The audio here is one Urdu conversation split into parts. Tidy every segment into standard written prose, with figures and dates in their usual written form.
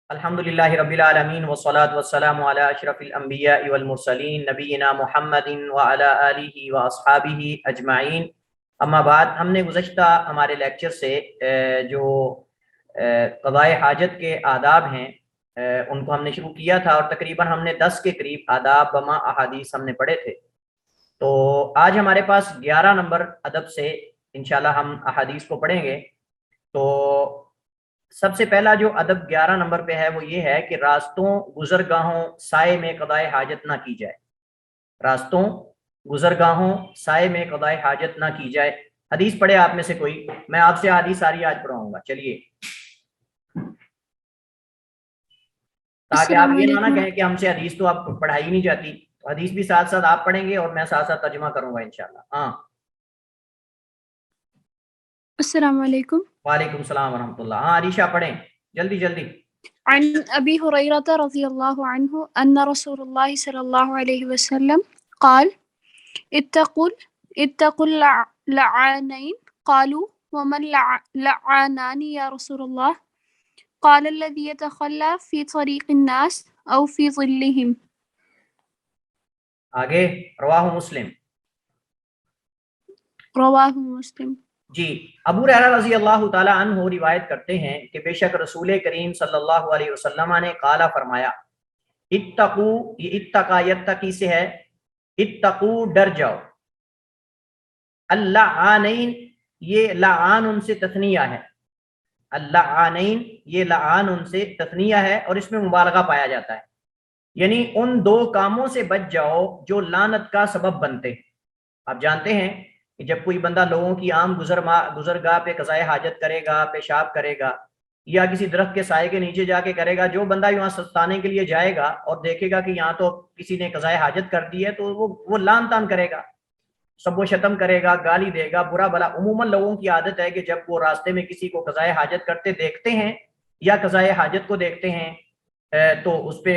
الحمدللہ رب العالمین والصلاة والسلام علی اشرف الانبیاء والمرسلین نبینا محمد وعلی آلہ واصحابہ اجمعین، اما بعد۔ ہم نے گزشتہ ہمارے لیکچر سے جو قضاء حاجت کے آداب ہیں ان کو ہم نے شروع کیا تھا، اور تقریباً ہم نے 10 کے قریب آداب بما احادیث ہم نے پڑھے تھے۔ تو آج ہمارے پاس 11 نمبر ادب سے انشاءاللہ ہم احادیث کو پڑھیں گے۔ تو سب سے پہلا جو ادب 11 نمبر پہ ہے وہ یہ ہے کہ راستوں گزرگاہوں سائے میں قضاء حاجت نہ کی جائے۔ راستوں گزرگاہوں سائے میں قضاء حاجت نہ کی جائے۔ حدیث پڑھے آپ میں سے کوئی؟ میں آپ سے حدیث ساری آج پڑھاؤں گا، چلیے، تاکہ آپ یہ نہ کہیں کہ ہم سے حدیث تو آپ پڑھائی نہیں جاتی۔ تو حدیث بھی ساتھ ساتھ آپ پڑھیں گے اور میں ساتھ ساتھ ترجمہ کروں گا انشاءاللہ۔ ہاں، السلام علیکم۔ وعلیکم السلام ورحمۃ اللہ۔ ہاں عریشہ پڑھیں جلدی جلدی۔ عن ابی ہریرہ رضی اللہ عنہ ان رسول اللہ صلی اللہ علیہ وسلم قال اتقوا اللعانین قالوا ومن لعانان یا رسول اللہ قال الذي يتخلى في طريق الناس او في ظلهم۔ آگے، رواہ مسلم۔ رواہ مسلم۔ جی، ابو ہریرہ رضی اللہ تعالی عنہ روایت کرتے ہیں کہ بے شک رسول کریم صلی اللہ علیہ وسلم نے قالا فرمایا، اتقو، یہ اتقا یتقی سے ہے، اتقو ڈر جاؤ، اللعانین، یہ لعان ان سے تثنیہ ہے، اللعانین یہ لعان ان سے تثنیہ ہے اور اس میں مبالغہ پایا جاتا ہے، یعنی ان دو کاموں سے بچ جاؤ جو لعنت کا سبب بنتے ہیں۔ آپ جانتے ہیں کہ جب کوئی بندہ لوگوں کی عام گزرگاہ پہ قضاء حاجت کرے گا، پیشاب کرے گا، یا کسی درخت کے سائے کے نیچے جا کے کرے گا، جو بندہ یہاں سستانے کے لیے جائے گا اور دیکھے گا کہ یہاں تو کسی نے قضاء حاجت کر دی ہے تو وہ لعن طعن کرے گا، سب و شتم کرے گا، گالی دے گا، برا بلا۔ عموماً لوگوں کی عادت ہے کہ جب وہ راستے میں کسی کو قضاء حاجت کرتے دیکھتے ہیں یا قضاء حاجت کو دیکھتے ہیں تو اس پہ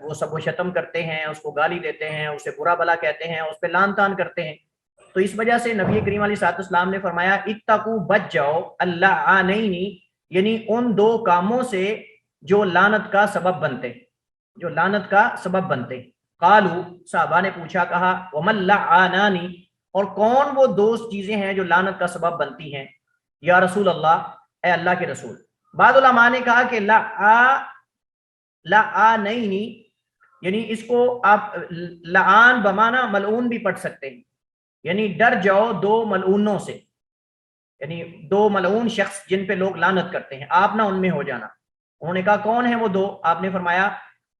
وہ سب و شتم کرتے ہیں، اس کو گالی دیتے ہیں، اسے برا بلا کہتے ہیں، اس پہ لعن طعن کرتے ہیں۔ تو اس وجہ سے نبی کریم علیہ الصلوۃ والسلام نے فرمایا اتقوا، بچ جاؤ، اللعانین، یعنی ان دو کاموں سے جو لعنت کا سبب بنتے، جو لعنت کا سبب بنتے۔ قالوا، صحابہ نے پوچھا، کہا، ومن لعانانی، اور کون وہ دو چیزیں ہیں جو لعنت کا سبب بنتی ہیں یا رسول اللہ، اے اللہ کے رسول؟ بعض علماء نے کہا کہ لعانین، یعنی اس کو آپ لعان بمانا ملعون بھی پڑھ سکتے ہیں، یعنی ڈر جاؤ دو ملعونوں سے، یعنی دو ملعون شخص جن پہ لوگ لعنت کرتے ہیں، آپ نہ ان میں ہو جانا۔ انہوں نے کہا کون ہیں وہ دو؟ آپ نے فرمایا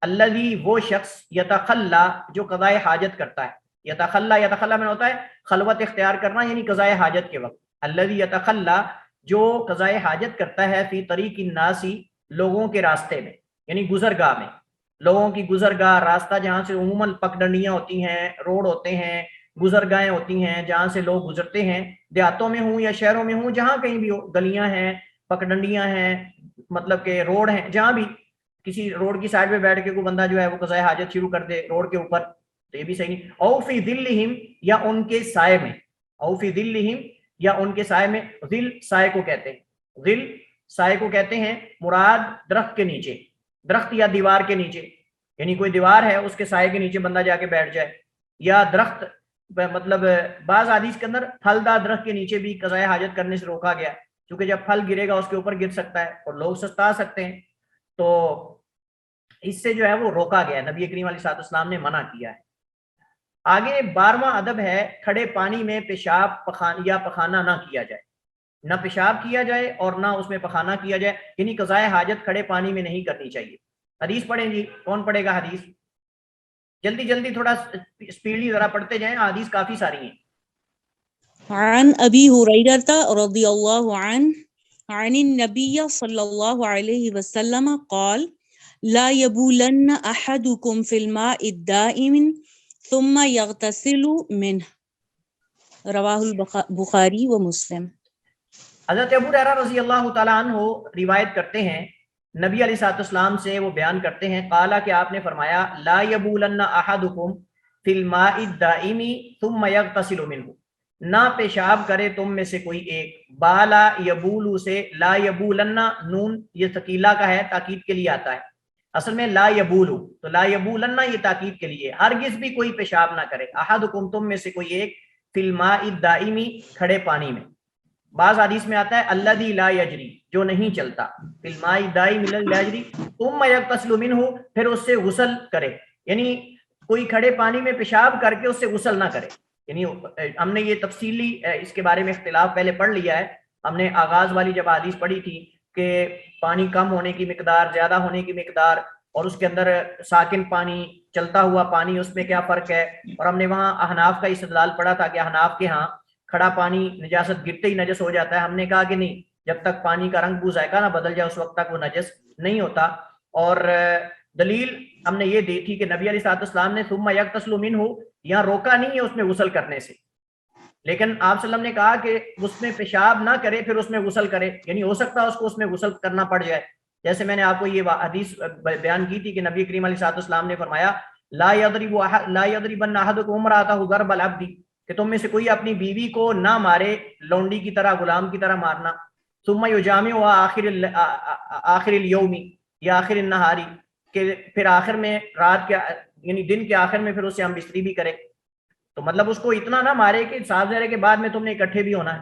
الذی، وہ شخص، یتخلا، جو قضاء حاجت کرتا ہے۔ یتخلا میں ہوتا ہے خلوت اختیار کرنا، یعنی قضاء حاجت کے وقت۔ الذی یتخلا، جو قضاء حاجت کرتا ہے، فی طریق الناس، لوگوں کے راستے میں، یعنی گزرگاہ میں، لوگوں کی گزرگاہ، راستہ جہاں سے عموماً پگڈنڈیاں ہوتی ہیں، روڈ ہوتے ہیں، گزرگاہیں ہوتی ہیں جہاں سے لوگ گزرتے ہیں، دیہاتوں میں ہوں یا شہروں میں ہوں، جہاں کہیں بھی ہو، گلیاں ہیں، پگڈنڈیاں ہیں، مطلب کہ روڈ ہیں، جہاں بھی کسی روڈ کی سائڈ پہ بیٹھ کے کوئی بندہ جو ہے وہ قضاء حاجت شروع کر دے روڈ کے اوپر، تو یہ بھی صحیح نہیں۔ او فی ظلہم، یا ان کے سائے میں، او فی ظلہم، یا ان کے سائے میں۔ ظل سائے کو کہتے ہیں، ظل سائے کو کہتے ہیں، مراد درخت کے نیچے، درخت یا دیوار کے نیچے، یعنی کوئی دیوار ہے اس کے سائے کے نیچے بندہ جا کے بیٹھ جائے، یا درخت، مطلب بعض حدیث کے اندر پھلدار درخت کے نیچے بھی قضاء حاجت کرنے سے روکا گیا، کیونکہ جب پھل گرے گا اس کے اوپر گر سکتا ہے اور لوگ سستا سکتے ہیں، تو اس سے جو ہے وہ روکا گیا ہے، نبی کریم علیہ الصلوۃ والسلام نے منع کیا ہے۔ آگے 12واں ادب ہے، کھڑے پانی میں پیشاب یا پخانہ نہ کیا جائے، نہ پیشاب کیا جائے اور نہ اس میں پخانہ کیا جائے، یعنی قضاء حاجت کھڑے پانی میں نہیں کرنی چاہیے۔ حدیث پڑھیں جی، کون پڑھے گا حدیث؟ جلدی جلدی، تھوڑا اسپیڈلی ذرا پڑھتے جائیں، حدیث کافی ساری ہیں۔ عن ابی ہریرہ رضی اللہ عنہ عن النبی صلی اللہ علیہ وسلم قال لا يبولن احدكم في الماء الدائم ثم يغتسل منه، رواہ البخاری و مسلم۔ حضرت ابو ہریرہ رضی اللہ تعالیٰ عنہ روایت کرتے ہیں، نبی علیہ الصلوۃ والسلام سے وہ بیان کرتے ہیں، قالا، کہ آپ نے فرمایا، لا یبولن احدکم فی الماء الدائم ثم یغتسل منہ، نہ پیشاب کرے تم میں سے کوئی ایک. بالا یبولو سے لا یبولنا نون یہ ثقیلہ کا ہے، تاکید کے لیے آتا ہے. اصل میں لا یبولو تو لا یبولنا یہ تاکید کے لیے، ہرگز بھی کوئی پیشاب نہ کرے. احدکم تم میں سے کوئی ایک، فی الماء الدائمی کھڑے پانی میں. بعض حدیث میں آتا ہے الذی لا یجری جو نہیں چلتا، فی الماء الدائم لا یجری ثم یغتسل منہ پھر اس سے غسل کرے. یعنی کوئی کھڑے پانی میں پیشاب کر کے اس سے غسل نہ کرے. یعنی ہم نے یہ تفصیلی اس کے بارے میں اختلاف پہلے پڑھ لیا ہے. ہم نے آغاز والی جب حدیث پڑھی تھی کہ پانی کم ہونے کی مقدار، زیادہ ہونے کی مقدار، اور اس کے اندر ساکن پانی، چلتا ہوا پانی، اس میں کیا فرق ہے. اور ہم نے وہاں احناف کا استدلال پڑھا تھا کہ احناف کے ہاں کھڑا پانی نجاست گرتے ہی نجس ہو جاتا ہے. ہم نے کہا کہ نہیں، جب تک پانی کا رنگ بو ذائقہ نہ بدل جائے اس وقت تک وہ نجس نہیں ہوتا. اور دلیل ہم نے یہ دی تھی کہ نبی علیہ الصلوۃ والسلام نے ثم یغتسل منہ یہاں روکا نہیں ہے اس میں غسل کرنے سے، لیکن آپ صلی اللہ علیہ وسلم نے کہا کہ اس میں پیشاب نہ کرے پھر اس میں غسل کرے. یعنی ہو سکتا ہے اس کو اس میں غسل کرنا پڑ جائے. جیسے میں نے آپ کو یہ حدیث بیان کی تھی کہ نبی کریم علیہ الصلوۃ والسلام نے فرمایا لا یضربن احدکم امرأته ضرب العبد کہ تم میں سے کوئی اپنی بیوی کو نہ مارے لونڈی کی طرح، غلام کی طرح مارنا. ثم یجامعها آخر اليوم یا آخر النہاری کہ پھر آخر میں رات کے یعنی دن کے آخر میں پھر اسے ہم بستری بھی کرے. تو مطلب اس کو اتنا نہ مارے کہ صاف ظاہر ہے کہ بعد میں تم نے اکٹھے بھی ہونا ہے،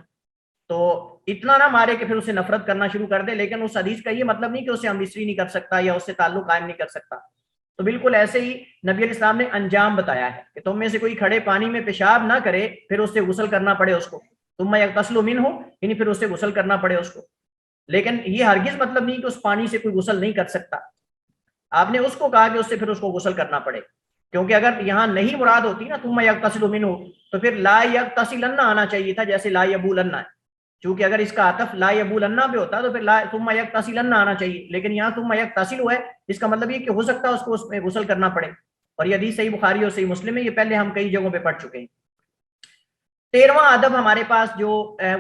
تو اتنا نہ مارے کہ پھر اسے نفرت کرنا شروع کر دے. لیکن اس حدیث کا یہ مطلب نہیں کہ اسے ہم بستری نہیں کر سکتا یا اس سے تعلق قائم نہیں کر سکتا. تو بالکل ایسے ہی نبی علیہ السلام نے انجام بتایا ہے کہ تم میں سے کوئی کھڑے پانی میں پیشاب نہ کرے پھر اس سے غسل کرنا پڑے اس کو. ثم یغتسل منہ یعنی پھر اس سے غسل کرنا پڑے اس کو. لیکن یہ ہرگز مطلب نہیں کہ اس پانی سے کوئی غسل نہیں کر سکتا. آپ نے اس کو کہا کہ اس سے پھر اس کو غسل کرنا پڑے، کیونکہ اگر یہاں نہیں مراد ہوتی نا ثم یغتسل منہ تو پھر لا یغتسلن آنا چاہیے تھا جیسے لا یبولن ہے. چونکہ اگر اس کا عطف لا یبولن پہ ہوتا تو پھر لا ثم یغتسلن آنا چاہیے، لیکن یہاں ثم یغتسل ہوا ہے، اس کا مطلب یہ کہ ہو سکتا ہے اس کو اس میں غسل کرنا پڑے. اور یہ حدیث صحیح بخاری اور صحیح مسلم ہے، یہ پہلے ہم کئی جگہوں پہ پڑھ چکے ہیں. 13واں ادب ہمارے پاس جو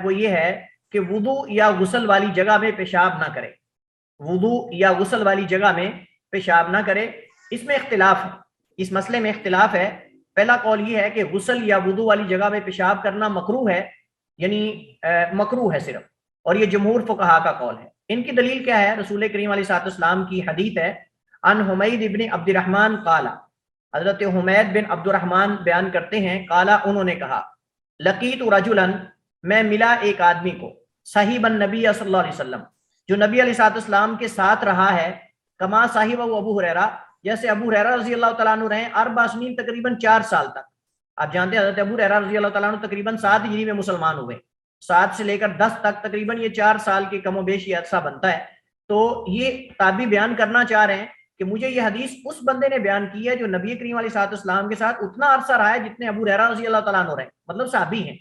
وہ یہ ہے کہ وضو یا غسل والی جگہ میں پیشاب نہ کرے. وضو یا غسل والی جگہ میں پیشاب نہ کرے. اس میں اختلاف ہے، اس مسئلے میں اختلاف ہے. پہلا قول یہ ہے کہ غسل یا وضو والی جگہ میں پیشاب کرنا مکروہ ہے، یعنی مکروہ ہے صرف، اور یہ جمہور فقہا کا قول ہے. ان کی دلیل کیا ہے؟ رسول کریم علیہ الصلوۃ والسلام کی حدیث ہے ان حمید ابن عبد الرحمن قال، حضرت حمید بن عبد الرحمن بیان کرتے ہیں، قال انہوں نے کہا لقیت رجلا میں ملا ایک آدمی کو، صاحب النبی صلی اللہ علیہ وسلم جو نبی علیہ الصلوۃ والسلام کے ساتھ رہا ہے، کما صاحب ابو ہریرہ جیسے ابو ہریرہ رضی اللہ تعالیٰ عنہ رہے 4 سنین تقریباً 4 سال تک. آپ جانتے ہیں حضرت ابو ہریرہ رضی اللہ تعالیٰ عنہ تقریباً 7 ہجری میں مسلمان ہوئے. 7 سے لے کر 10 تک تقریباً یہ 4 سال کے کم و بیش یہ عرصہ بنتا ہے. تو یہ تابعی بیان کرنا چاہ رہے ہیں کہ مجھے یہ حدیث اس بندے نے بیان کی ہے جو نبی کریم علیہ الصلوۃ والسلام کے ساتھ اتنا عرصہ رہا ہے جتنے ابو ہریرہ رضی اللہ تعالیٰ عنہ رہے، مطلب صحابی ہیں.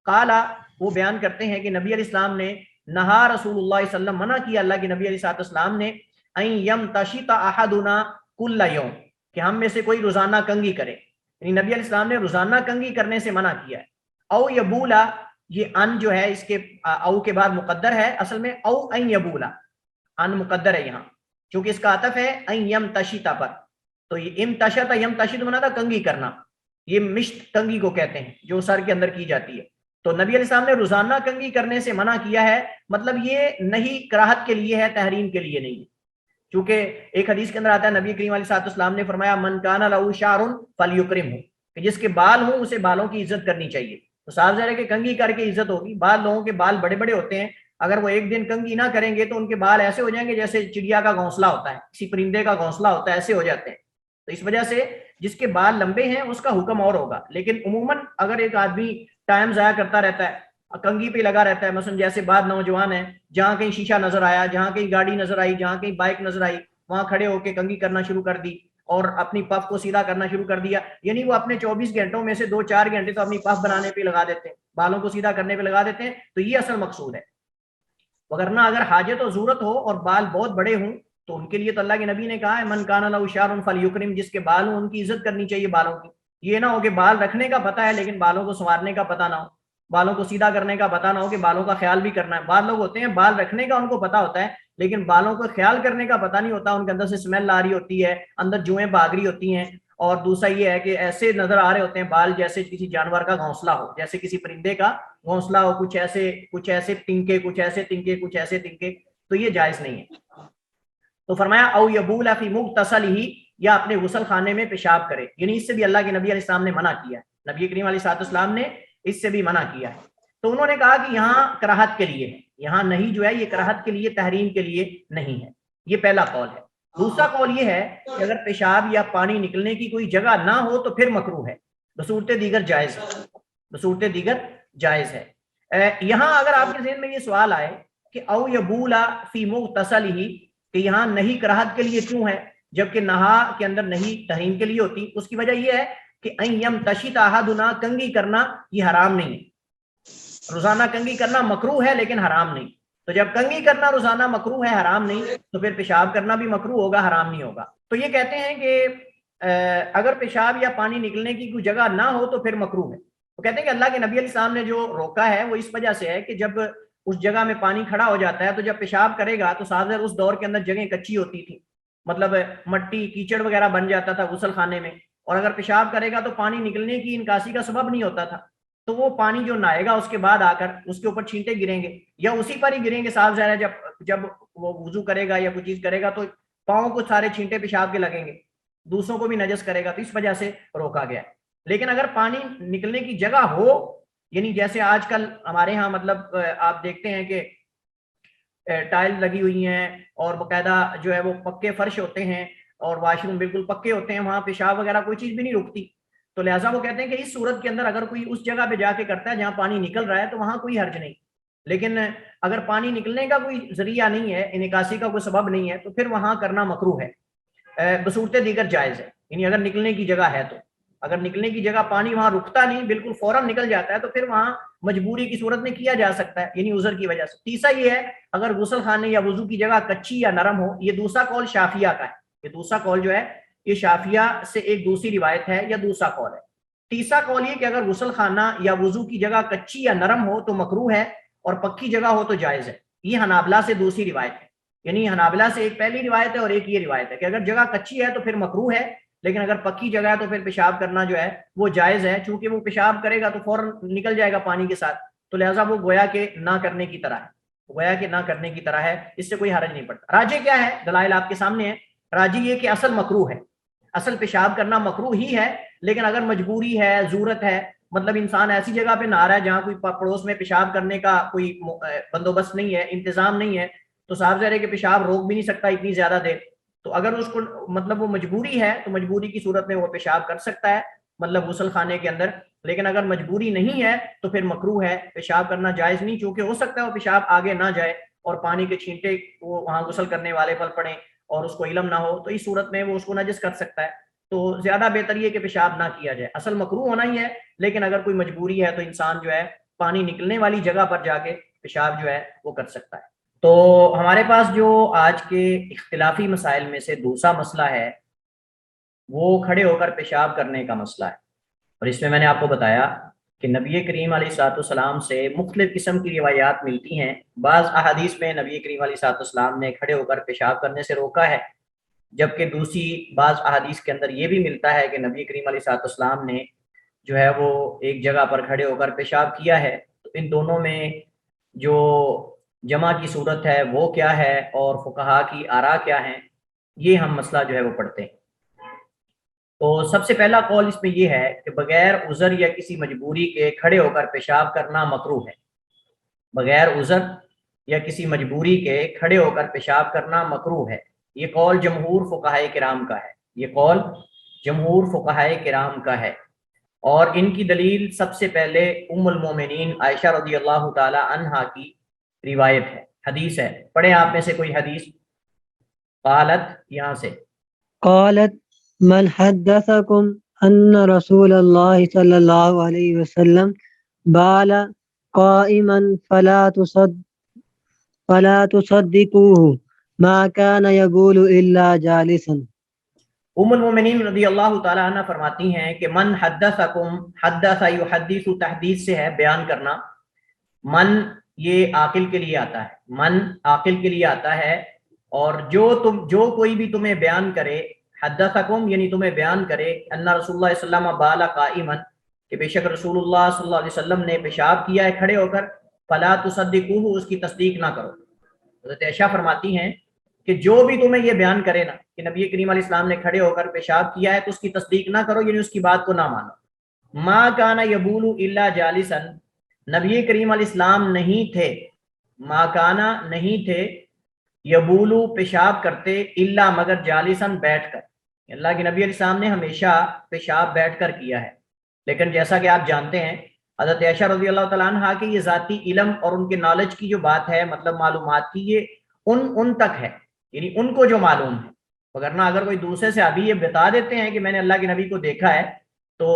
قالا وہ بیان کرتے ہیں کہ نبی علیہ السلام نے نہا رسول اللہ صلی اللہ علیہ وسلم منع کیا اللہ کے نبی علیہ الصلوۃ والسلام نے ان یمتشط احدنا کل یوم کہ ہم میں سے کوئی روزانہ کنگھی کرے. یعنی نبی علیہ السلام نے روزانہ کنگھی کرنے سے منع کیا ہے. او یبولا یہ ان جو ہے اس کے او کے بعد مقدر ہے، اصل میں او ان یبولا ان مقدر ہے یہاں چونکہ اس کا عطف ہے ان یمتشط پر. تو یہ امتشط یمتشط منا تھا کنگھی کرنا، یہ مشت کنگھی کو کہتے ہیں جو سر کے اندر کی جاتی ہے. تو نبی علیہ السلام نے روزانہ کنگھی کرنے سے منع کیا ہے، مطلب یہ نہیں کراہت کے لیے ہے، تحریم کے لیے نہیں. چونکہ ایک حدیث کے اندر آتا ہے نبی کریم علیہ الصلوۃ والسلام نے فرمایا من کان لہ شعر فلیکرمہ کہ جس کے بال ہوں اسے بالوں کی عزت کرنی چاہیے. تو صاف ظاہر ہے کہ کنگھی کر کے عزت ہوگی. بعض لوگوں کے بال بڑے بڑے ہوتے ہیں، اگر وہ ایک دن کنگھی نہ کریں گے تو ان کے بال ایسے ہو جائیں گے جیسے چڑیا کا گھونسلہ ہوتا ہے، کسی پرندے کا گھونسلہ ہوتا ہے، ایسے ہو جاتے ہیں. تو اس وجہ سے جس کے بال لمبے ہیں اس کا حکم اور ہوگا. لیکن عموماً اگر ایک آدمی ٹائم ضائع کرتا رہتا ہے، کنگھی پہ لگا رہتا ہے، مثلا جیسے بعض نوجوان ہیں جہاں کہیں شیشہ نظر آیا، جہاں کہیں گاڑی نظر آئی، جہاں کہیں بائک نظر آئی، وہاں کھڑے ہو کے کنگھی کرنا شروع کر دی اور اپنی پف کو سیدھا کرنا شروع کر دیا. یعنی وہ اپنے 24 گھنٹوں میں سے 2-4 گھنٹے تو اپنی پف بنانے پہ لگا دیتے ہیں، بالوں کو سیدھا کرنے پہ لگا دیتے ہیں. تو یہ اصل مقصود ہے. وگرنہ اگر حاجت و ضرورت ہو اور بال بہت بڑے ہوں تو ان کے لیے تو اللہ کے نبی نے کہا ہے من کان لہ شعر فلیکرم، جس کے بال ہوں ان کی عزت کرنی چاہیے بالوں کی. یہ نہ ہو کہ بال رکھنے کا پتہ ہے لیکن بالوں کو سنوارنے کا پتہ نہ ہو، بالوں کو سیدھا کرنے کا پتہ نہ ہو کہ بالوں کا خیال بھی کرنا ہے. بعض لوگ ہوتے ہیں بال رکھنے کا ان کو پتہ ہوتا ہے لیکن بالوں کو خیال کرنے کا پتہ نہیں ہوتا. ان کے اندر سے اسمیل آ رہی ہوتی ہے، اندر جوئیں بھاگ رہی ہوتی ہیں اور دوسرا یہ ہے کہ ایسے نظر آ رہے ہوتے ہیں بال جیسے کسی جانور کا گھونسلہ ہو، جیسے کسی پرندے کا گھونسلہ ہو، کچھ ایسے تنکے، کچھ ایسے تنکے، کچھ ایسے تنکے، تو یہ جائز نہیں ہے۔ تو فرمایا او یبول فی مغتسلہ، یا اپنے غسل خانے میں پیشاب کرے، یعنی اس سے بھی اللہ کے نبی علیہ السلام نے منع کیا ہے، نبی کریم علیہ السلام نے اس سے بھی منع کیا ہے۔ تو انہوں نے کہا کہ یہاں کراہت کے لیے ہے، یہاں نہیں جو ہے یہ کراہت کے لیے، تحریم کے لیے نہیں ہے، یہ پہلا قول ہے۔ دوسرا قول یہ ہے کہ اگر پیشاب یا پانی نکلنے کی کوئی جگہ نہ ہو تو پھر مکروہ ہے، بصورت دیگر جائز ہے، بصورت دیگر جائز ہے۔ یہاں اگر آپ کے ذہن میں یہ سوال آئے کہ او یبول فی مغتسلہ، کہ یہاں نہیں کراہت کے لیے کیوں ہے جبکہ نہا کے اندر نہیں تحریم کے لیے ہوتی، اس کی وجہ یہ ہے کہ ان یمتشط احدنا، کنگھی کرنا یہ حرام نہیں ہے، روزانہ کنگھی کرنا مکروہ ہے لیکن حرام نہیں۔ تو جب کنگھی کرنا روزانہ مکروہ ہے، حرام نہیں، تو پھر پیشاب کرنا بھی مکروہ ہوگا، حرام نہیں ہوگا۔ تو یہ کہتے ہیں کہ اگر پیشاب یا پانی نکلنے کی کوئی جگہ نہ ہو تو پھر مکروہ ہے۔ تو کہتے ہیں کہ اللہ کے نبی علیہ السلام نے جو روکا ہے وہ اس وجہ سے ہے کہ جب اس جگہ میں پانی کھڑا ہو جاتا ہے تو جب پیشاب کرے گا تو ساتھ اس دور کے اندر جگہیں کچی ہوتی تھی، مطلب مٹی کیچڑ وغیرہ بن جاتا تھا غسل خانے میں، اور اگر پیشاب کرے گا تو پانی نکلنے کی نکاسی کا سبب نہیں ہوتا تھا، تو وہ پانی جو نہائے گا اس کے بعد آ کر اس کے اوپر چھینٹے گریں گے یا اسی پر ہی گریں گے، صاف ظاہر ہے جب وہ وضو کرے گا یا کوئی چیز کرے گا تو پاؤں کو سارے چھینٹے پیشاب کے لگیں گے، دوسروں کو بھی نجس کرے گا، تو اس وجہ سے روکا گیا ہے۔ لیکن اگر پانی نکلنے کی جگہ ہو، یعنی جیسے آج کل ہمارے ہاں مطلب آپ دیکھتے ہیں کہ ٹائل لگی ہوئی ہیں اور باقاعدہ جو ہے وہ پکے فرش ہوتے ہیں اور واش روم بالکل پکے ہوتے ہیں، وہاں پیشاب وغیرہ کوئی چیز بھی نہیں رکتی، تو لہٰذا وہ کہتے ہیں کہ اس صورت کے اندر اگر کوئی اس جگہ پہ جا کے کرتا ہے جہاں پانی نکل رہا ہے تو وہاں کوئی حرج نہیں، لیکن اگر پانی نکلنے کا کوئی ذریعہ نہیں ہے، نکاسی کا کوئی سبب نہیں ہے، تو پھر وہاں کرنا مکروہ ہے، بصورت دیگر جائز ہے، یعنی اگر نکلنے کی جگہ ہے تو، اگر نکلنے کی جگہ پانی وہاں رکتا نہیں، بالکل فوراً نکل جاتا ہے، تو پھر وہاں مجبوری کی صورت میں کیا جا سکتا ہے، یعنی عذر کی وجہ سے۔ تیسرا یہ ہے اگر غسل خانے یا وضو کی جگہ کچی یا نرم ہو، یہ دوسرا قول شافعیہ کا ہے، یہ دوسرا قول جو ہے یہ شافعیہ سے ایک دوسری روایت ہے یا دوسرا قول ہے۔ تیسرا قول یہ کہ اگر غسل خانہ یا وضو کی جگہ کچی یا نرم ہو تو مکروہ ہے اور پکی جگہ ہو تو جائز ہے، یہ حنابلہ سے دوسری روایت ہے، یعنی حنابلہ سے ایک پہلی روایت ہے اور ایک یہ روایت ہے کہ اگر جگہ کچی ہے تو پھر مکروہ ہے، لیکن اگر پکی جگہ ہے تو پھر پیشاب کرنا جو ہے وہ جائز ہے، چونکہ وہ پیشاب کرے گا تو فوراً نکل جائے گا پانی کے ساتھ، تو لہٰذا وہ گویا کہ نہ کرنے کی طرح ہے، گویا کہ نہ کرنے کی طرح ہے، اس سے کوئی حرج نہیں پڑتا۔ راجح کیا ہے؟ دلائل آپ کے سامنے ہیں۔ راجح یہ کہ اصل مکروہ ہے، اصل پیشاب کرنا مکروہ ہی ہے، لیکن اگر مجبوری ہے، ضرورت ہے، مطلب انسان ایسی جگہ پہ نہا رہا ہے جہاں کوئی پڑوس میں پیشاب کرنے کا کوئی بندوبست نہیں ہے، انتظام نہیں ہے، تو صاف ظاہر ہے کہ پیشاب روک بھی نہیں سکتا اتنی زیادہ دیر، تو اگر اس کو مطلب وہ مجبوری ہے تو مجبوری کی صورت میں وہ پیشاب کر سکتا ہے، مطلب غسل خانے کے اندر، لیکن اگر مجبوری نہیں ہے تو پھر مکروہ ہے، پیشاب کرنا جائز نہیں، چونکہ ہو سکتا ہے وہ پیشاب آگے نہ جائے اور پانی کے چھینٹے وہ وہاں غسل کرنے والے پر پڑیں اور اس کو علم نہ ہو، تو اس صورت میں وہ اس کو نجس کر سکتا ہے، تو زیادہ بہتر یہ کہ پیشاب نہ کیا جائے، اصل مکروہ ہونا ہی ہے، لیکن اگر کوئی مجبوری ہے تو انسان جو ہے پانی نکلنے والی جگہ پر جا کے پیشاب جو ہے وہ کر سکتا ہے۔ تو ہمارے پاس جو آج کے اختلافی مسائل میں سے دوسرا مسئلہ ہے وہ کھڑے ہو کر پیشاب کرنے کا مسئلہ ہے، اور اس میں نے آپ کو بتایا کہ نبی کریم علیہ الصلوۃ والسلام سے مختلف قسم کی روایات ملتی ہیں، بعض احادیث میں نبی کریم علیہ الصلوۃ والسلام نے کھڑے ہو کر پیشاب کرنے سے روکا ہے، جبکہ دوسری بعض احادیث کے اندر یہ بھی ملتا ہے کہ نبی کریم علیہ الصلوۃ والسلام نے جو ہے وہ ایک جگہ پر کھڑے ہو کر پیشاب کیا ہے۔ تو ان دونوں میں جو جمع کی صورت ہے وہ کیا ہے اور فقہا کی آراء کیا ہیں، یہ ہم مسئلہ جو ہے وہ پڑھتے ہیں۔ تو سب سے پہلا قول اس میں یہ ہے کہ بغیر عذر یا کسی مجبوری کے کھڑے ہو کر پیشاب کرنا مکروہ ہے، بغیر عذر یا کسی مجبوری کے کھڑے ہو کر پیشاب کرنا مکروہ ہے، یہ قول جمہور فقہائے کرام کا ہے، یہ قول جمہور فقہائے کرام کا ہے، اور ان کی دلیل سب سے پہلے ام المومنین عائشہ رضی اللہ تعالی عنہا کی روایت ہے، حدیث ہے، پڑھیں آپ میں سے کوئی حدیث۔ قالت، یہاں سے قالت من حدثكم أن رسول الله صلى الله عليه وسلم بال قائما فلا تصدقوه ما كان يقول إلا جالسا۔ ام المومنین رضی اللہ تعالی عنہ فرماتی ہیں کہ من حدثکم، حدث یحدث تحدیث سے ہے بیان کرنا، من یہ عاقل کے لیے آتا ہے، من عاقل کے لیے آتا ہے، اور جو کوئی بھی تمہیں بیان کرے، حدثکم یعنی تمہیں بیان کرے ان رسول اللہ صلی اللہ علیہ وسلم بالا قائما کہ بے شک رسول اللہ صلی اللہ علیہ وسلم نے پیشاب کیا ہے کھڑے ہو کر، فلا تصدقوہ اس کی تصدیق نہ کرو۔ حضرت عائشہ فرماتی ہیں کہ جو بھی تمہیں یہ بیان کرے نا کہ نبی کریم علیہ السلام نے کھڑے ہو کر پیشاب کیا ہے تو اس کی تصدیق نہ کرو، یعنی اس کی بات کو نہ مانو۔ ما کان یبول الا جالسا، نبی کریم علیہ السلام نہیں تھے، ما کانا نہیں تھے، یبولو پیشاب کرتے، الا مگر جالسن بیٹھ کر، اللہ کے نبی علیہ السلام نے ہمیشہ پیشاب بیٹھ کر کیا ہے۔ لیکن جیسا کہ آپ جانتے ہیں حضرت عائشہ رضی اللہ تعالیٰ عنہ کہ یہ ذاتی علم اور ان کے نالج کی جو بات ہے، مطلب معلومات کی، یہ ان تک ہے، یعنی ان کو جو معلوم ہے، وگرنہ اگر کوئی دوسرے سے ابھی یہ بتا دیتے ہیں کہ میں نے اللہ کے نبی کو دیکھا ہے تو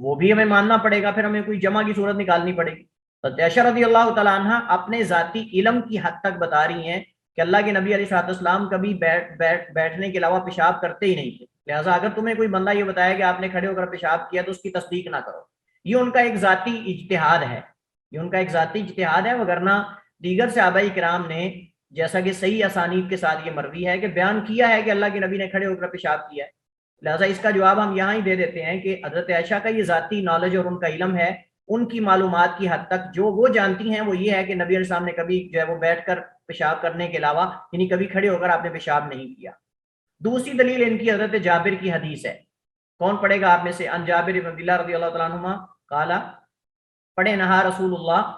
وہ بھی ہمیں ماننا پڑے گا، پھر ہمیں کوئی جمع کی صورت نکالنی پڑے گی۔ حضرت عائشہ رضی اللہ تعالیٰ عنہ اپنے ذاتی علم کی حد تک بتا رہی ہیں کہ اللہ کے نبی علیہ السلام کبھی بیٹھنے کے علاوہ پیشاب کرتے ہی نہیں تھے، لہٰذا اگر تمہیں کوئی بندہ یہ بتایا کہ آپ نے کھڑے ہو کر پیشاب کیا تو اس کی تصدیق نہ کرو۔ یہ ان کا ایک ذاتی اجتہاد ہے، یہ ان کا ایک ذاتی اجتہاد ہے، وگرنہ دیگر صحابہ کرام نے جیسا کہ صحیح اسانید کے ساتھ یہ مروی ہے کہ بیان کیا ہے کہ اللہ کے نبی نے کھڑے ہو کر پیشاب کیا ہے۔ لہٰذا اس کا جواب ہم یہاں ہی دے دیتے ہیں کہ حضرت عائشہ کا یہ ذاتی نالج اور ان کا علم ہے، ان کی معلومات کی حد تک جو وہ جانتی ہیں وہ یہ ہے کہ نبی علیہ السلام نے کبھی جو ہے وہ بیٹھ کر پیشاب کرنے کے علاوہ یعنی کبھی کھڑے ہو کر آپ نے پیشاب نہیں کیا۔ دوسری دلیل ان کی حضرت جابر کی حدیث ہے، کون پڑھے گا آپ میں سے؟ ان جابر بن عبداللہ رضی اللہ تعالیٰ عنہما قالا، پڑھے نہا رسول اللہ،